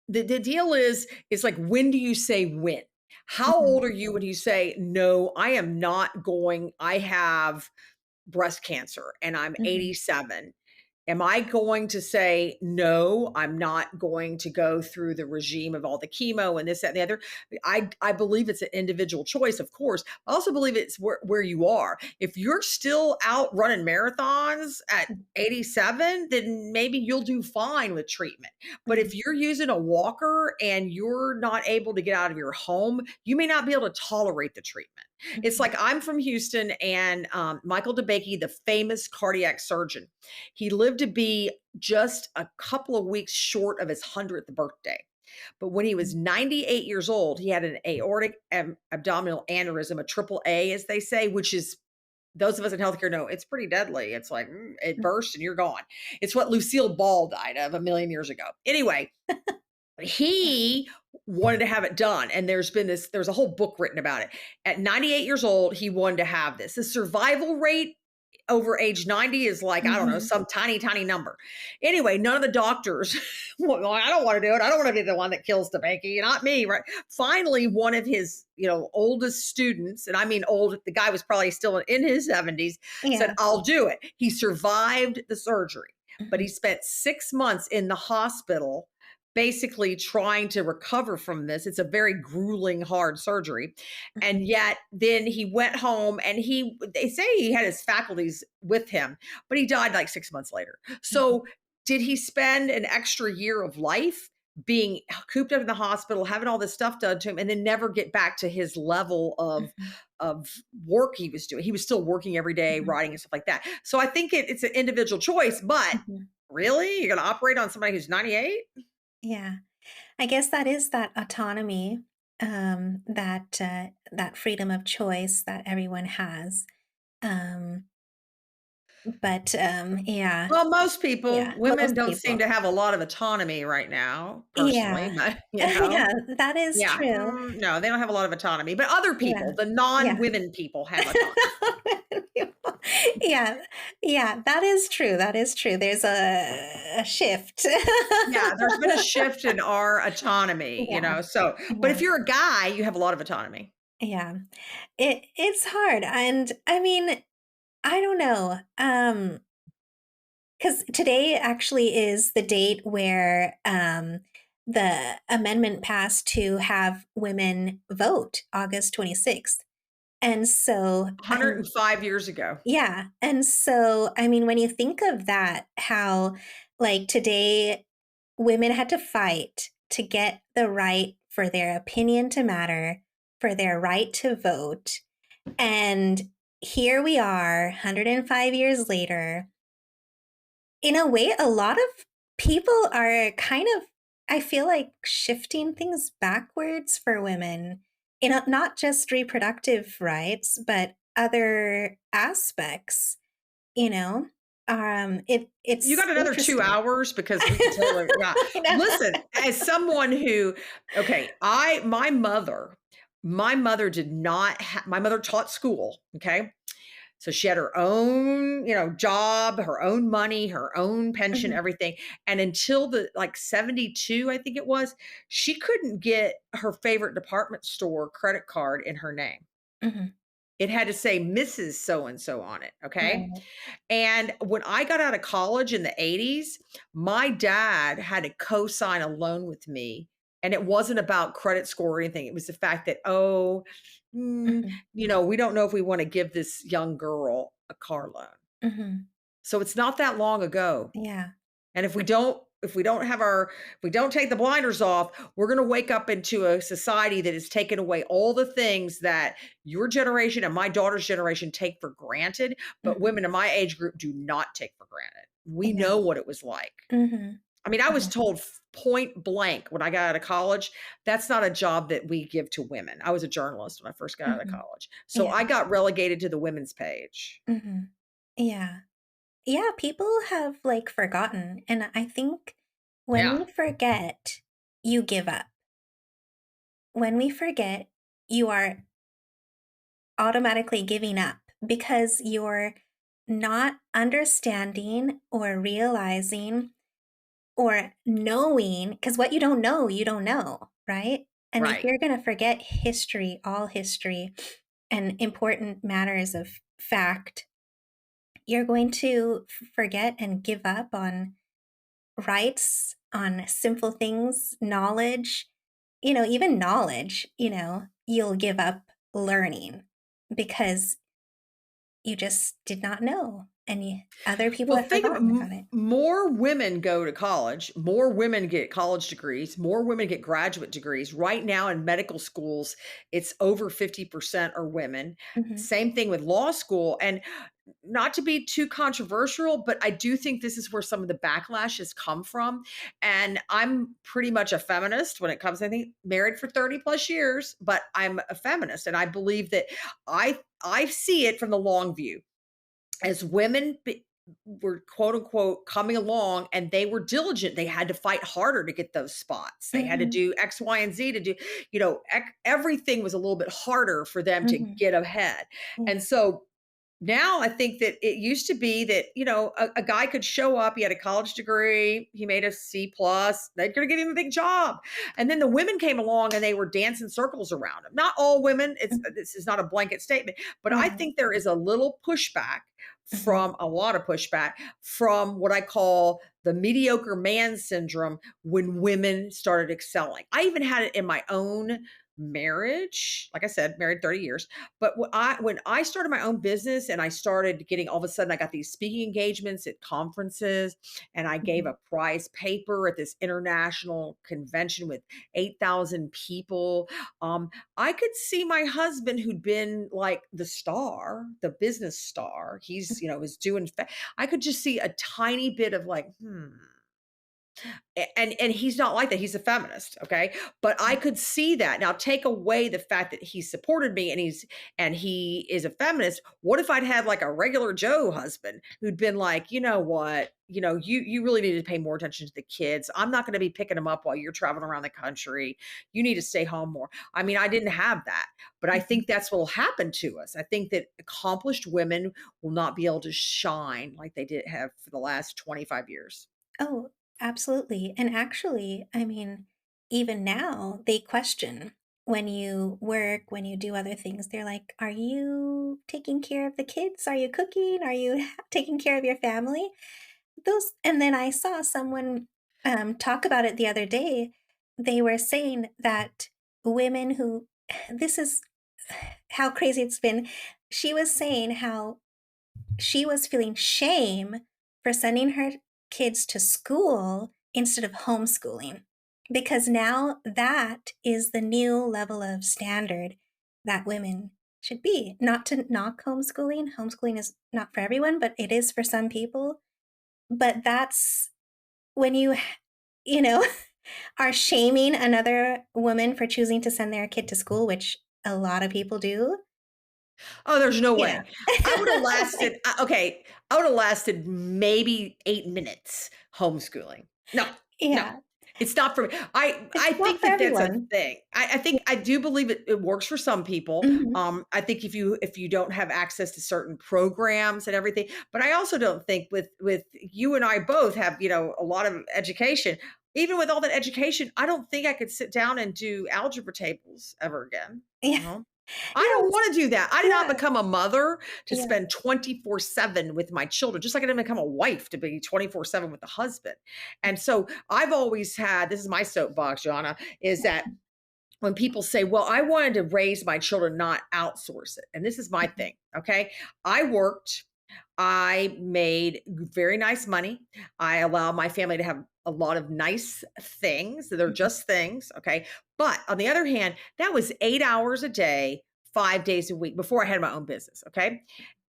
the deal is like, when do you say when? How Mhm, old are you when you say, "No, I am not going I have breast cancer and I'm mhm, 87." Am I going to say, "No, I'm not going to go through the regime of all the chemo and this, that, and the other"? I believe it's an individual choice, of course. I also believe it's where you are. If you're still out running marathons at mhm, 87, then maybe you'll do fine with treatment. But mhm, if you're using a walker and you're not able to get out of your home, you may not be able to tolerate the treatment. It's mhm, like I'm from Houston, and Michael DeBakey, the famous cardiac surgeon, he lived to be just a couple of weeks short of his 100th birthday. But when he was mhm. 98 years old, he had an aortic abdominal aneurysm, a triple A, as they say, which is, those of us in healthcare know, it's pretty deadly. It's like it bursts and you're gone. It's what Lucille Ball died of a million years ago. Anyway, Yeah. he wanted to have it done, and there's a whole book written about it. At 98 years old, he wanted to have this. The survival rate over age 90 is like, I don't know, Mhm. some tiny, tiny number. Anyway, none of the doctors, well, I don't want to do it. I don't want to be the one that kills DeBakey, not me, right? Finally, one of his, oldest students, and I mean old, the guy was probably still in his 70s, said, Yeah. I'll do it. He survived the surgery, but he Mhm, spent 6 months in the hospital basically trying to recover from this. It's a very grueling, hard surgery. And mhm, yet then he went home, and they say he had his faculties with him, but he died like 6 months later. mhm, So did he spend an extra year of life being cooped up in the hospital, having all this stuff done to him, and then never get back to his level mhm, of work he was doing? He was still working every day, mhm, writing and stuff like that. So I think it's an individual choice, but mhm. really? You're gonna operate on somebody who's 98? Yeah. I guess that is that autonomy, that freedom of choice that everyone has. Um, but yeah, Well, most people, yeah, women most don't seem people. to have a lot of autonomy right now, Yeah. personally, but, Yeah, that is yeah, true. no, they don't have a lot of autonomy, but other Yeah, people, the yeah. non-women people have autonomy. Yeah, yeah, that is true, that is true. There's a shift. Yeah, there's been a shift in our autonomy, Yeah, so but yeah, if you're a guy, you have a lot of autonomy. yeah. It's hard, and I mean, I don't know, because today actually is the date where, the amendment passed to have women vote, August 26th, and so, 105 years ago. yeah, and so, I mean, when you think of that, how, like, today women had to fight to get the right for their opinion to matter, for their right to vote, and here we are 105 years later. In a way, a lot of people are kind of, I feel like, shifting things backwards for women in not just reproductive rights, but other aspects, you know? You It's got another 2 interesting. hours because we could totally, yeah. I know. Listen, as someone who, okay, I my mother did not my mother taught school, okay? So she had her own, job, her own money, her own pension, Mhm, everything. And until the like 72, I think it was, she couldn't get her favorite department store credit card in her name. mhm, It had to say Mrs. So and so on it. Okay. right, And when I got out of college in the 80s, my dad had to co sign a loan with me. And it wasn't about credit score or anything. It was the fact that, mhm, we don't know if we want to give this young girl a car loan. mhm, So it's not that long ago. yeah, And if we don't take the blinders off, we're going to wake up into a society that has taken away all the things that your generation and my daughter's generation take for granted, but mhm, women in my age group do not take for granted. We yeah, know what it was like. mhm, I mean, I was yeah, told point blank when I got out of college, that's not a job that we give to women. I was a journalist when I first got out of mhm, college. So yeah, I got relegated to the women's page. mhm, yeah. Yeah, people have, like, forgotten, and I think when Yeah. we forget, you give up. When we forget, you are automatically giving up because you're not understanding or realizing or knowing, because what you don't know, right? And if Right. you're going to forget history, all history, and important matters of fact, you're going to forget and give up on rights, on simple things, knowledge, even knowledge, you'll give up learning because you just did not know and other people Well, have think of forgotten about it. more women go to college, more women get college degrees, more women get graduate degrees. Right now in medical schools, it's over 50% are women. Mhm, Same thing with law school. And not to be too controversial, but I do think this is where some of the backlash has come from. And I'm pretty much a feminist when it comes, I think, married for 30 plus years, but I'm a feminist. And I believe that I see it from the long view as were quote unquote coming along and they were diligent. They had to fight harder to get those spots. They had to mhm, do X, Y, and Z to do, everything was a little bit harder for them to mhm. get ahead. And Yeah. so now I think that it used to be that, a guy could show up, he had a college degree, he made a C plus, they're gonna give him a big job. And then the women came along and they were dancing circles around him. Not all women, Mhm. this is not a blanket statement, but I Right. think there is a little pushback Mhm. from a lot of pushback from what I call the mediocre man syndrome when women started excelling. I even had it in my own marriage. Like I said, married 30 years. But when I started my own business and I started getting all of a sudden I got these speaking engagements at conferences and I gave Mhm. a prize paper at this international convention with 8,000 people. I could see my husband who'd been like the star, the business star. Was doing I could just see a tiny bit of like, and he's not like that. He's a feminist, okay? But I could see that. Now take away the fact that he supported me and he is a feminist. What if I'd had like a regular Joe husband who'd been like, "You know what? You really need to pay more attention to the kids. I'm not going to be picking them up while you're traveling around the country. You need to stay home more." I mean, I didn't have that, but I Mhm. think that's what will happen to us. I think that accomplished women will not be able to shine like they did have for the last 25 years. Oh, absolutely. And actually, I mean, even now they question when you work, when you do other things. They're like, "Are you taking care of the kids? Are you cooking? Are you taking care of your family?" And then I saw someone talk about it the other day. They were saying that women who, this is how crazy it's been. She was saying how she was feeling shame for sending her kids to school instead of homeschooling because now that is the new level of standard that women should be. Not to knock homeschooling. Homeschooling is not for everyone, but it is for some people. But that's when you know, are shaming another woman for choosing to send their kid to school, which a lot of people do. Oh, there's no Yeah. way. I would have lasted okay, I would have lasted maybe 8 minutes homeschooling. No, no. Yeah. It's not for me. It's I not think for that that's a everyone. thing. I Yeah. think I do believe it works for some people. Mhm. I think if you don't have access to certain programs and everything, but I also don't think with you and I both have, a lot of education. Even with all that education, I don't think I could sit down and do algebra tables ever again, Yeah. you know? I don't Yes. wanna do that. I did not Yeah. become a mother to Yeah. spend 24/7 with my children, just like I didn't become a wife to be 24/7 with the husband. And so I've always had this is my soapbox, Johanna, is that when people say, "Well, I wanted to raise my children, not outsource it." And this is my Mhm. thing, okay? I worked, I made very nice money. I allow my family to have a lot of nice things. They're Mhm. just things, okay? But on the other hand, that was 8 hours a day, 5 days a week before I had my own business, okay?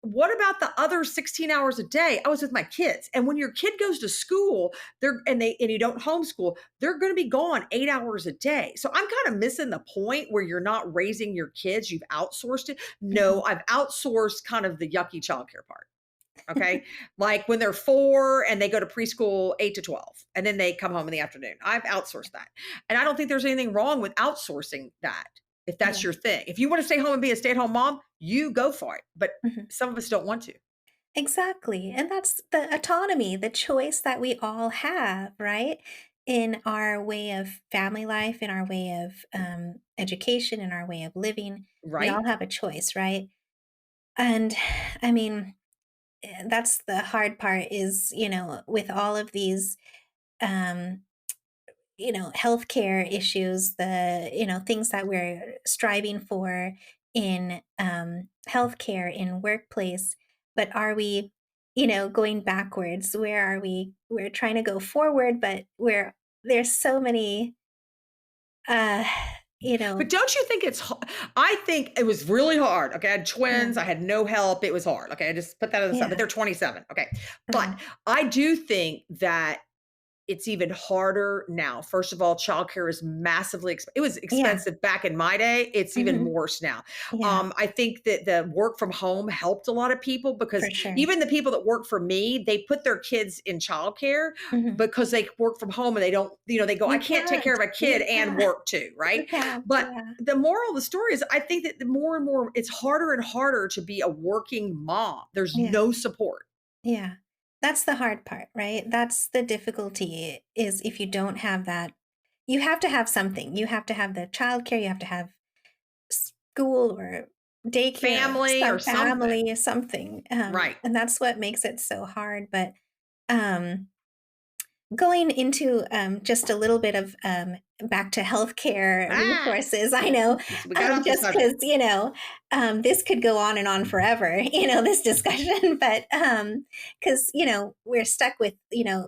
What about the other 16 hours a day? I was with my kids. And when your kid goes to school, and you don't homeschool, they're going to be gone 8 hours a day. So I'm kind of missing the point where you're not raising your kids, you've outsourced it. Mhm. No, I've outsourced kind of the yucky childcare part. Okay. Like when they're 4 and they go to preschool 8 to 12 and then they come home in the afternoon. I've outsourced that. And I don't think there's anything wrong with outsourcing that if that's Yeah. your thing. If you want to stay home and be a stay-at-home mom, you go for it. But Mhm. some of us don't want to. Exactly, and that's the autonomy, the choice that we all have, right? in our way of family life, in our way of education, in our way of living, we all Right? have a choice, right? And I mean, that's the hard part is, with all of these, um, healthcare issues, things that we're striving for in healthcare, in workplace, but are we, going backwards? Where are we? We're trying to go forward, but there's so many, uh, you But know, don't you think I think it was really hard. Okay, I had yeah, twins, I had no help, it was hard. Okay, I just put that on the side, but yeah, they're 27. Okay. But uh, I do think that it's even harder now. First of all, childcare is massively it was yeah, expensive back in my day. It's even mhm, worse now. yeah, I think that the work from home helped a lot of people because for sure. even the people that work for me, they put their kids in childcare Mhm. because they work from home and they don't, they go, I You can't take care can't, of a you kid and can't, work too, you right? can't, But yeah, the moral of the story is I think that the more and more it's harder and harder to be a working mom. There's yeah. no support. Yeah. That's the hard part, right? That's the difficulty is if you don't have that, you have to have something. You have to have the childcare, you have to have school or daycare or Family or some something. family or something. Right. And that's what makes it so hard. But um going into, just a little bit of, back to healthcare Ah, resources, I know, so we got off the just subject. because this could go on and on forever, this discussion, but, because we're stuck with,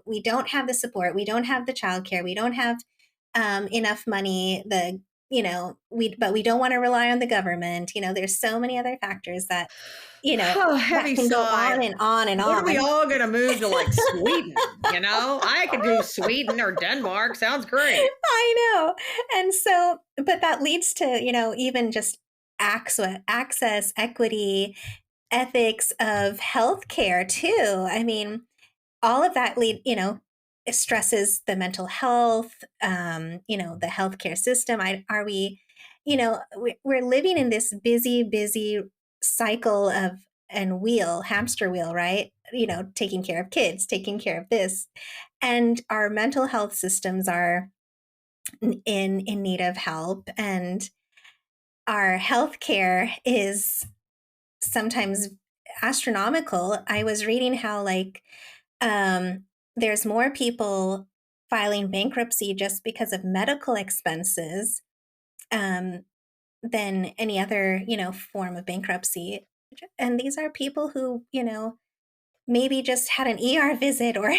we don't have the support, we don't have the childcare, we don't have, enough money, we don't wanna rely on the government, there's so many other factors that, Oh, that heavy can go sigh. on and on and When are we on. all gonna move to, like, Sweden, you know? I could do Sweden or Denmark, sounds great. I know. And so, but that leads to, even just access, equity, ethics of healthcare too. I mean, all of that it stresses the mental health, the healthcare system. Are we, we're living in this busy, busy cycle of and hamster wheel, right? Taking care of kids, taking care of this. And our mental health systems are in need of help, and our healthcare is sometimes astronomical. I was reading how um, there's more people filing bankruptcy just because of medical expenses um, than any other form of bankruptcy, and these are people who maybe just had an ER visit or,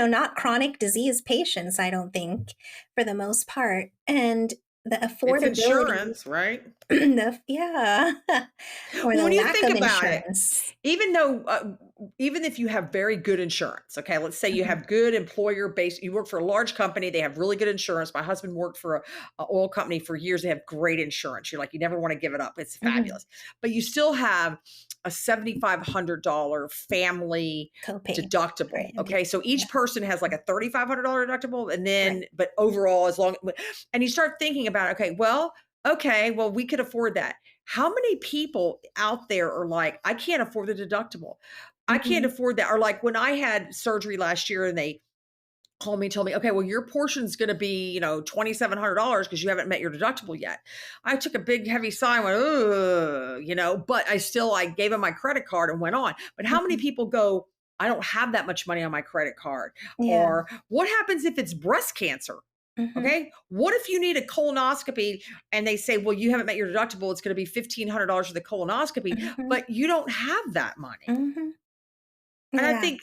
not chronic disease patients, I don't think, for the most part. And the It's affordability, insurance, right? yeah, or Well, the when you lack think of about it, insurance. even though, even if you have very good insurance, okay, let's say you Mhm, have good employer based, you work for a large company, they have really good insurance. My husband worked for a oil company for years. They have great insurance. You're like, you never want to give it up. It's mhm. fabulous. But you still have a $7,500 family Copay for deductible. MD. Okay. So Yeah, each person has like a $3,500 deductible. And right. then, but overall, and you start thinking about, okay, well, we could afford that. How many people out there are like, I can't afford the deductible. I can't Mhm, afford that. Or like when I had surgery last year and they called me and told me, okay, well, your portion's going to be, $2,700 because you haven't met your deductible yet. I took a big heavy sigh and went, ugh, but I gave him my credit card and went on. But how many mhm. people go, I don't have that much money on my credit card? Yeah, Or what happens if it's breast cancer? mhm, Okay. What if you need a colonoscopy and they say, well, you haven't met your deductible. It's going to be $1,500 for the colonoscopy, mhm, but you don't have that money. mhm. And I Yeah, think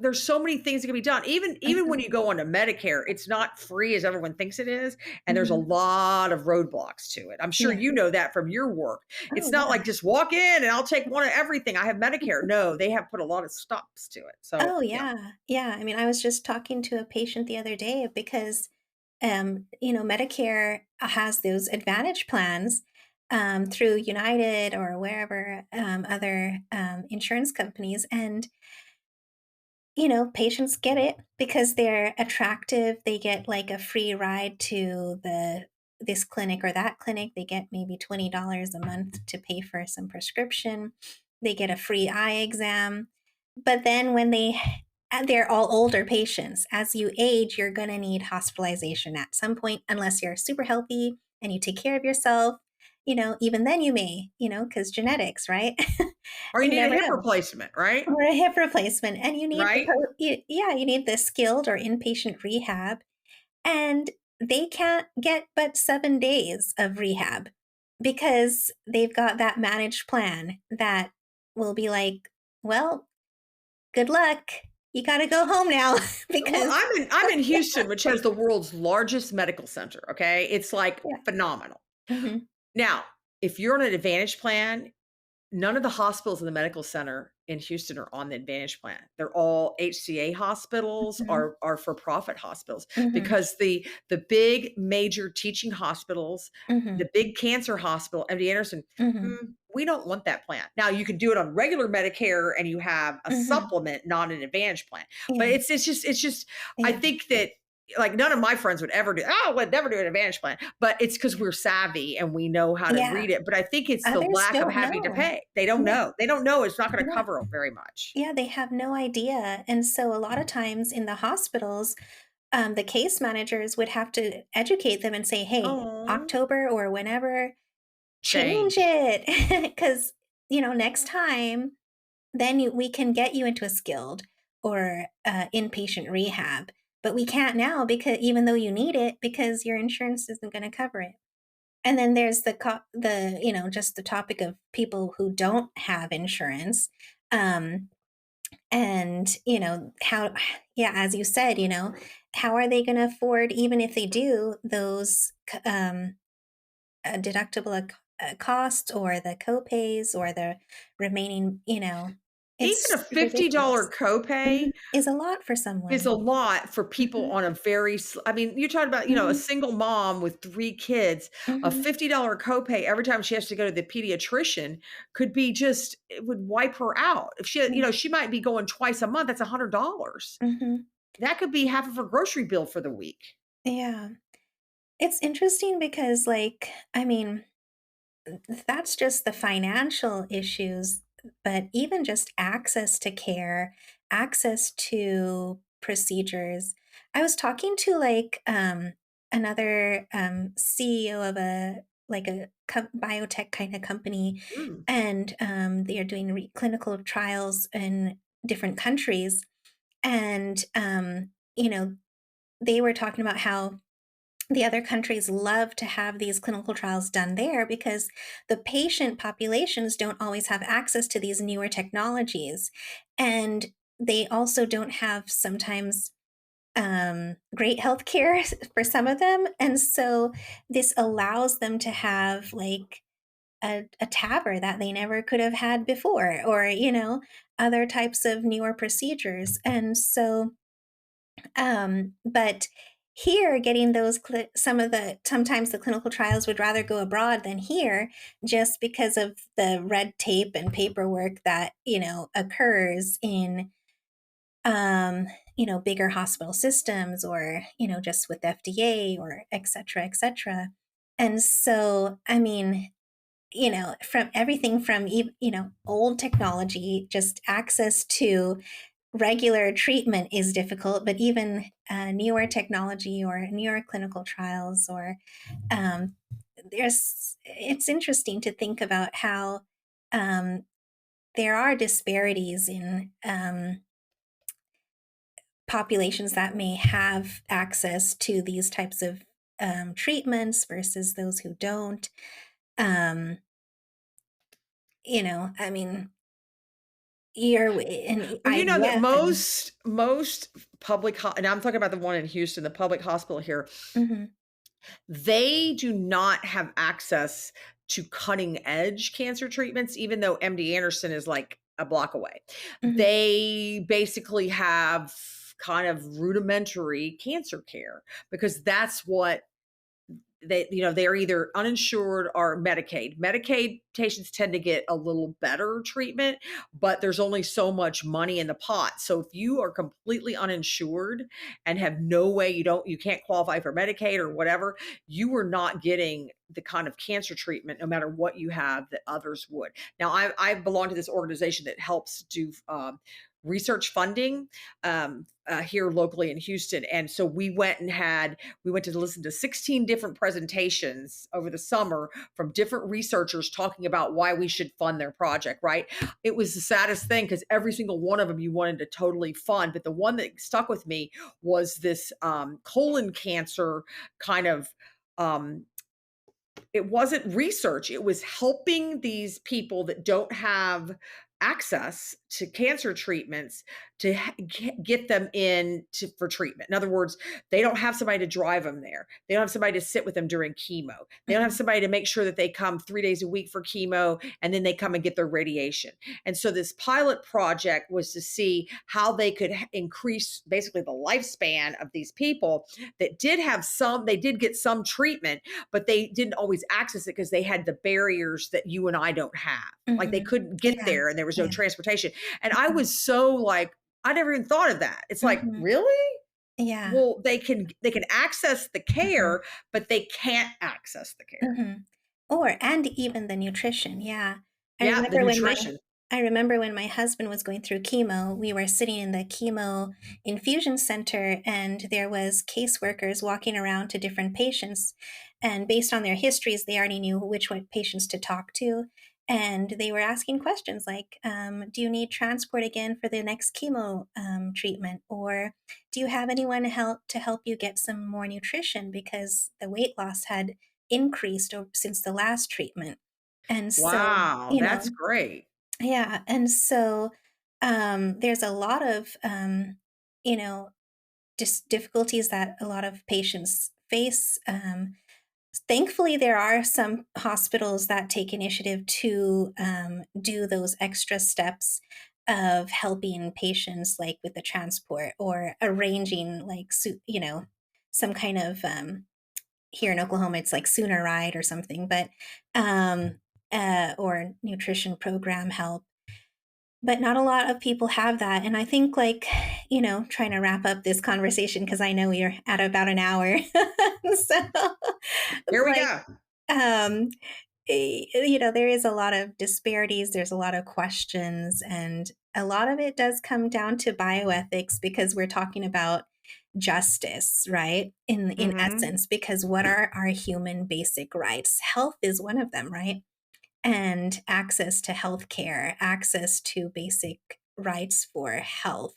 there's so many things that can be done. Even when mhm, you go onto Medicare, it's not free as everyone thinks it is, and there's a mhm. lot of roadblocks to it. I'm sure Yeah. you know that from your work. Oh, It's not yeah. like just walk in and I'll take one of everything. I have Medicare. No, they have put a lot of stops to it. So Oh, yeah. yeah. Yeah, I mean, I was just talking to a patient the other day because, Medicare has those Advantage plans, through United or wherever, other, insurance companies, and, patients get it because they're attractive, they get, like, a free ride to this clinic or that clinic, they get maybe $20 a month to pay for some prescription, they get a free eye exam, but then when they and they're all older patients. As you age, you're going to need hospitalization at some point, unless you're super healthy and you take care of yourself. Even then you may, because genetics, right? Or you You need a never hip know. replacement, right? Or a hip replacement, and you need Right? yeah, you need the skilled or inpatient rehab, and they can't get but 7 days of rehab because they've got that managed plan that will be like, "Well, good luck. You gotta go home now," Well, because I'm in Houston, which has the world's largest medical center, okay? It's, like, yeah. phenomenal. Mhm, Now, if you're on an Advantage plan, none of the hospitals in the medical center in Houston are on the Advantage plan. They're all HCA hospitals mhm, are for-profit hospitals mhm, because the big major teaching hospitals, mhm, the big cancer hospital, MD Anderson, mhm, we don't want that plan. Now you can do it on regular Medicare and you have a mhm. supplement, not an Advantage plan. But Yeah, it's just I yeah, think that like none of my friends would ever do, oh, would never do an Advantage plan. But it's because we're savvy and we know how to yeah. read it. But I think it's the Others lack of don't having to know. pay. They don't Yeah, know. They don't know it's not going to yeah. cover very much. Yeah, they have no idea, and so a lot of times in the hospitals, the case managers would have to educate them and say, "Hey, Oh, October or whenever, change change. it, because next time, then we can get you into a skilled or inpatient rehab, but we can't now because even though you need it, because your insurance isn't going to cover it." And then there's just the topic of people who don't have insurance. Um, and, how yeah, as you said, how are they gonna afford, even if they do, those deductible costs or the copays or the remaining, Even a it's $50 ridiculous. copay Mhm. Is a lot for is someone. a lot for people Mhm, on a very I mean, you're talking about, a mhm, single mom with 3 kids, a mhm, $50 copay every time she has to go to the pediatrician could be just it would wipe her out. If she yeah, she might be going twice a month, that's $100. mhm, That could be half of her grocery bill for the week. yeah. It's interesting because, like, I mean, that's just the financial issues, but even just access to care, access to procedures. I was talking to like another CEO of a biotech kind of company, Mm. and they are doing clinical trials in different countries, and they were talking about how the other countries love to have these clinical trials done there because the patient populations don't always have access to these newer technologies. And they also don't have sometimes great health care for some of them. And so this allows them to have like a TAVR that they never could have had before, or, other types of newer procedures. And so but here, getting those sometimes the clinical trials would rather go abroad than here, just because of the red tape and paperwork that occurs in bigger hospital systems, or just with FDA, or et cetera, et cetera. And so, I mean, from everything from old technology, just access to regular treatment is difficult, but even newer technology or newer clinical trials, or um, it's interesting to think about how um, there are disparities in populations that may have access to these types of treatments versus those who don't. Um, I mean, you're in Well, you know that IVF and most public and I'm talking about the one in Houston, the public hospital here, mhm, they do not have access to cutting edge cancer treatments, even though MD Anderson is like a block away. mhm, They basically have kind of rudimentary cancer care because that's what they're either uninsured or Medicaid patients tend to get a little better treatment, but there's only so much money in the pot. So if you are completely uninsured and have no way, you can't qualify for Medicaid or whatever, you are not getting the kind of cancer treatment, no matter what you have, that others would. Now, I belong to this organization that helps do research funding here locally in Houston, and so we went to listen to 16 different presentations over the summer from different researchers talking about why we should fund their project. Right? It was the saddest thing because every single one of them you wanted to totally fund, but the one that stuck with me was this colon cancer kind of um, it wasn't research, it was helping these people that don't have access to cancer treatments to get them in for treatment. In other words, they don't have somebody to drive them there. They don't have somebody to sit with them during chemo. They don't have Mhm. somebody to make sure that they come 3 days a week for chemo and then they come and get their radiation. And so this pilot project was to see how they could increase basically the lifespan of these people that they did get some treatment, but they didn't always access it because they had the barriers that you and I don't have. Like they Mhm. couldn't get Yeah. there and there was no Yeah. transportation. And I Mhm. was so like, I never even thought of that. It's like, Mhm. really? Yeah. Well, they can access the Mhm. care, but they can't access the care. Mhm. Or and even the nutrition, yeah. I Yeah, the remember when my nutrition. I remember when my husband was going through chemo, we were sitting in the chemo infusion center, and there was caseworkers walking around to different patients, and based on their histories, they already knew which one patients to talk to, and they were asking questions like, "Do you need transport again for the next chemo, treatment?" Or, "Do you have anyone to help you get some more nutrition because the weight loss had increased since the last treatment." And so, Wow, that's great. yeah, and so, there's a lot of, you know, just difficulties that a lot of patients face. Thankfully, there are some hospitals that take initiative to do those extra steps of helping patients, like with the transport or arranging, like, some kind of here in Oklahoma, it's like Sooner Ride or something, but or nutrition program help. But not a lot of people have that. And I think, like, trying to wrap up this conversation because I know we are at about an hour. So, Here we like, go. um, there is a lot of disparities, there's a lot of questions, and a lot of it does come down to bioethics because we're talking about justice, right? In Mhm. essence, because what are our human basic rights? Health is one of them, right? And access to healthcare, access to basic rights for health,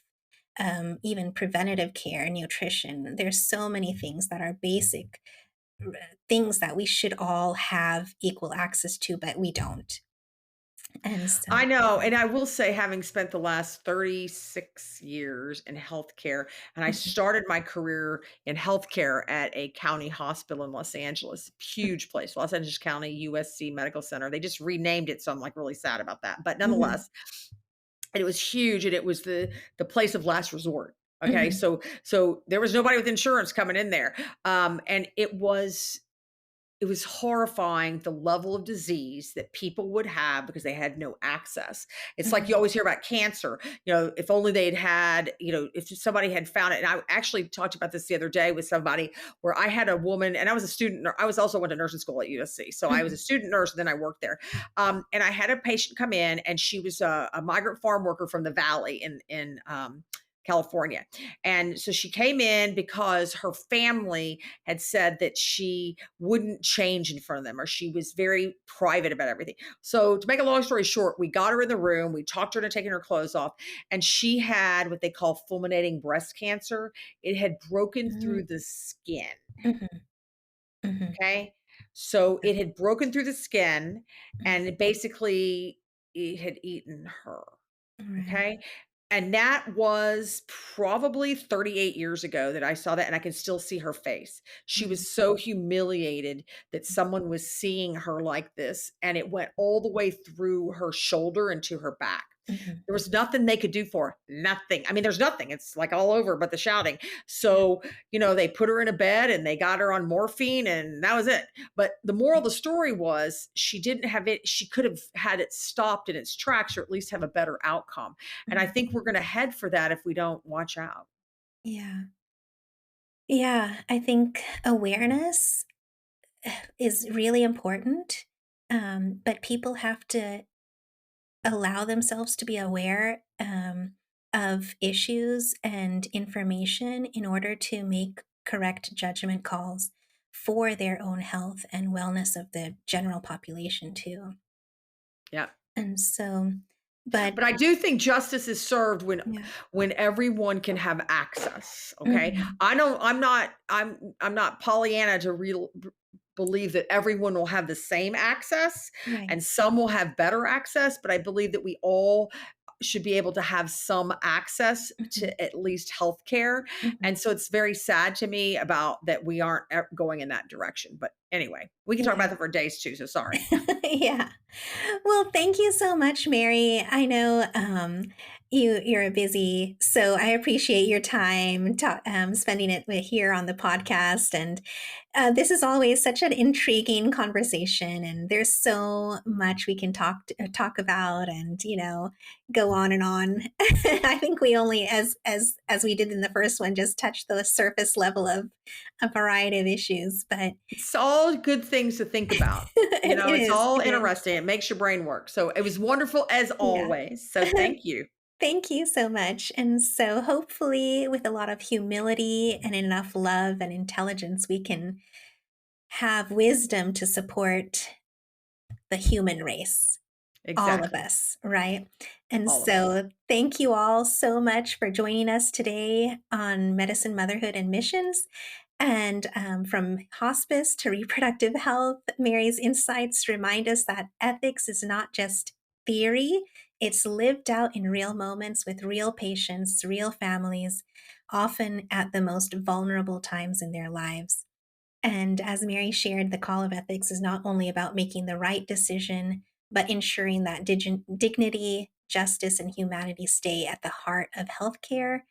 even preventative care, nutrition. There's so many things that are basic things that we should all have equal access to, but we don't. And I so, know, and I will say having spent the last 36 years in healthcare, and I mhm, started my career in healthcare at a county hospital in Los Angeles, huge place, Los Angeles County USC Medical Center. They just renamed it, so I'm, like, really sad about that, but mhm, nonetheless, and it was huge, and it was the place of last resort, okay? mhm, So there was nobody with insurance coming in there, and it was horrifying the level of disease that people would have because they had no access. It's like you mhm, always hear about cancer, if only they'd had, if somebody had found it. And I actually talked about this the other day with somebody where I had a woman, and I was a student. I was also went to nursing school at USC. So I was a mhm, student nurse, and then I worked there. And I had a patient come in, and she was a migrant farm worker from the Valley in California. And so she came in because her family had said that she wouldn't change in front of them or she was very private about everything. So, to make a long story short, we got her in the room, we talked her into taking her clothes off, and she had what they call fulminating breast cancer. It had broken mhm, through the skin. mhm, mhm, Okay. So it had broken through the skin and it had eaten her. right. Okay. And that was probably 38 years ago that I saw that, and I can still see her face. She Mhm, was so humiliated that someone was seeing her like this, and it went all the way through her shoulder and to her back. mhm, There was nothing they could do for her. Nothing. I mean, there's nothing. It's like all over but the shouting. yeah, So, they put her in a bed and they got her on morphine and that was it. But the moral of the story was she didn't have it. She could have had it stopped in its tracks or at least have a better outcome. And I mhm, think we're going to head for that if we don't watch out. yeah. Yeah, I think awareness is really important, but people have to allow themselves to be aware of issues and information in order to make correct judgment calls for their own health and wellness of the general population too. Yeah. And so, but But I do think justice is served yeah. when everyone can have access, okay? Mhm. I'm not Pollyanna to believe that everyone will have the same access Right. and some will have better access, but I believe that we all should be able to have some access Mhm. to at least healthcare. And Mhm. so it's very sad to me about that we aren't going in that direction. But anyway, we can talk Yeah. about that for days too. So sorry. Yeah. Well, thank you so much, Mary. I know you're busy, so I appreciate your time spending it here on the podcast. And this is always such an intriguing conversation, and there's so much we can talk about, and go on and on. I think we only, as we did in the first one, just touched the surface level of a variety of issues, but It's all good things to think about. You it know, it's is. all It is. interesting. It makes your brain work. So it was wonderful as Yeah. always. So thank you. Thank you so much. And so, hopefully, with a lot of humility and enough love and intelligence, we can have wisdom to support the human race, all of Exactly. us, right? And All of us. so, thank you all so much for joining us today on Medicine, Motherhood, and Missions. And from hospice to reproductive health, Mary's insights remind us that ethics is not just theory, it's lived out in real moments with real patients, real families, often at the most vulnerable times in their lives. And as Mary shared, the call of ethics is not only about making the right decision, but ensuring that dignity, justice, and humanity stay at the heart of healthcare.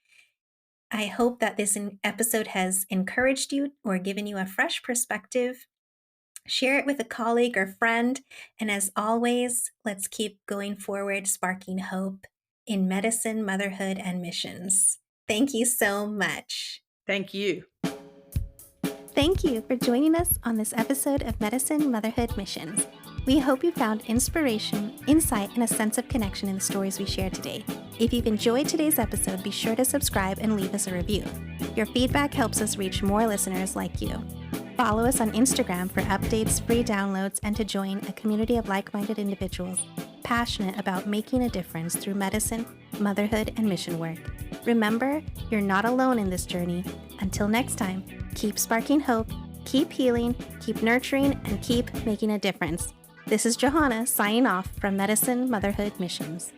I hope that this episode has encouraged you or given you a fresh perspective. Share it with a colleague or friend. And as always, let's keep going forward, sparking hope in medicine, motherhood, and missions. Thank you so much. Thank you. Thank you for joining us on this episode of Medicine, Motherhood, Missions. We hope you found inspiration, insight, and a sense of connection in the stories we shared today. If you've enjoyed today's episode, be sure to subscribe and leave us a review. Your feedback helps us reach more listeners like you. Follow us on Instagram for updates, free downloads, and to join a community of like-minded individuals passionate about making a difference through medicine, motherhood, and mission work. Remember, you're not alone in this journey. Until next time, keep sparking hope, keep healing, keep nurturing, and keep making a difference. This is Johanna signing off from Medicine, Motherhood, Missions.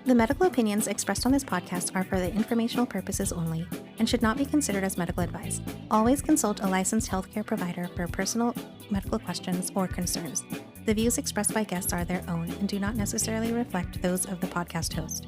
The medical opinions expressed on this podcast are for the informational purposes only and should not be considered as medical advice. Always consult a licensed healthcare provider for personal medical questions or concerns. The views expressed by guests are their own and do not necessarily reflect those of the podcast host.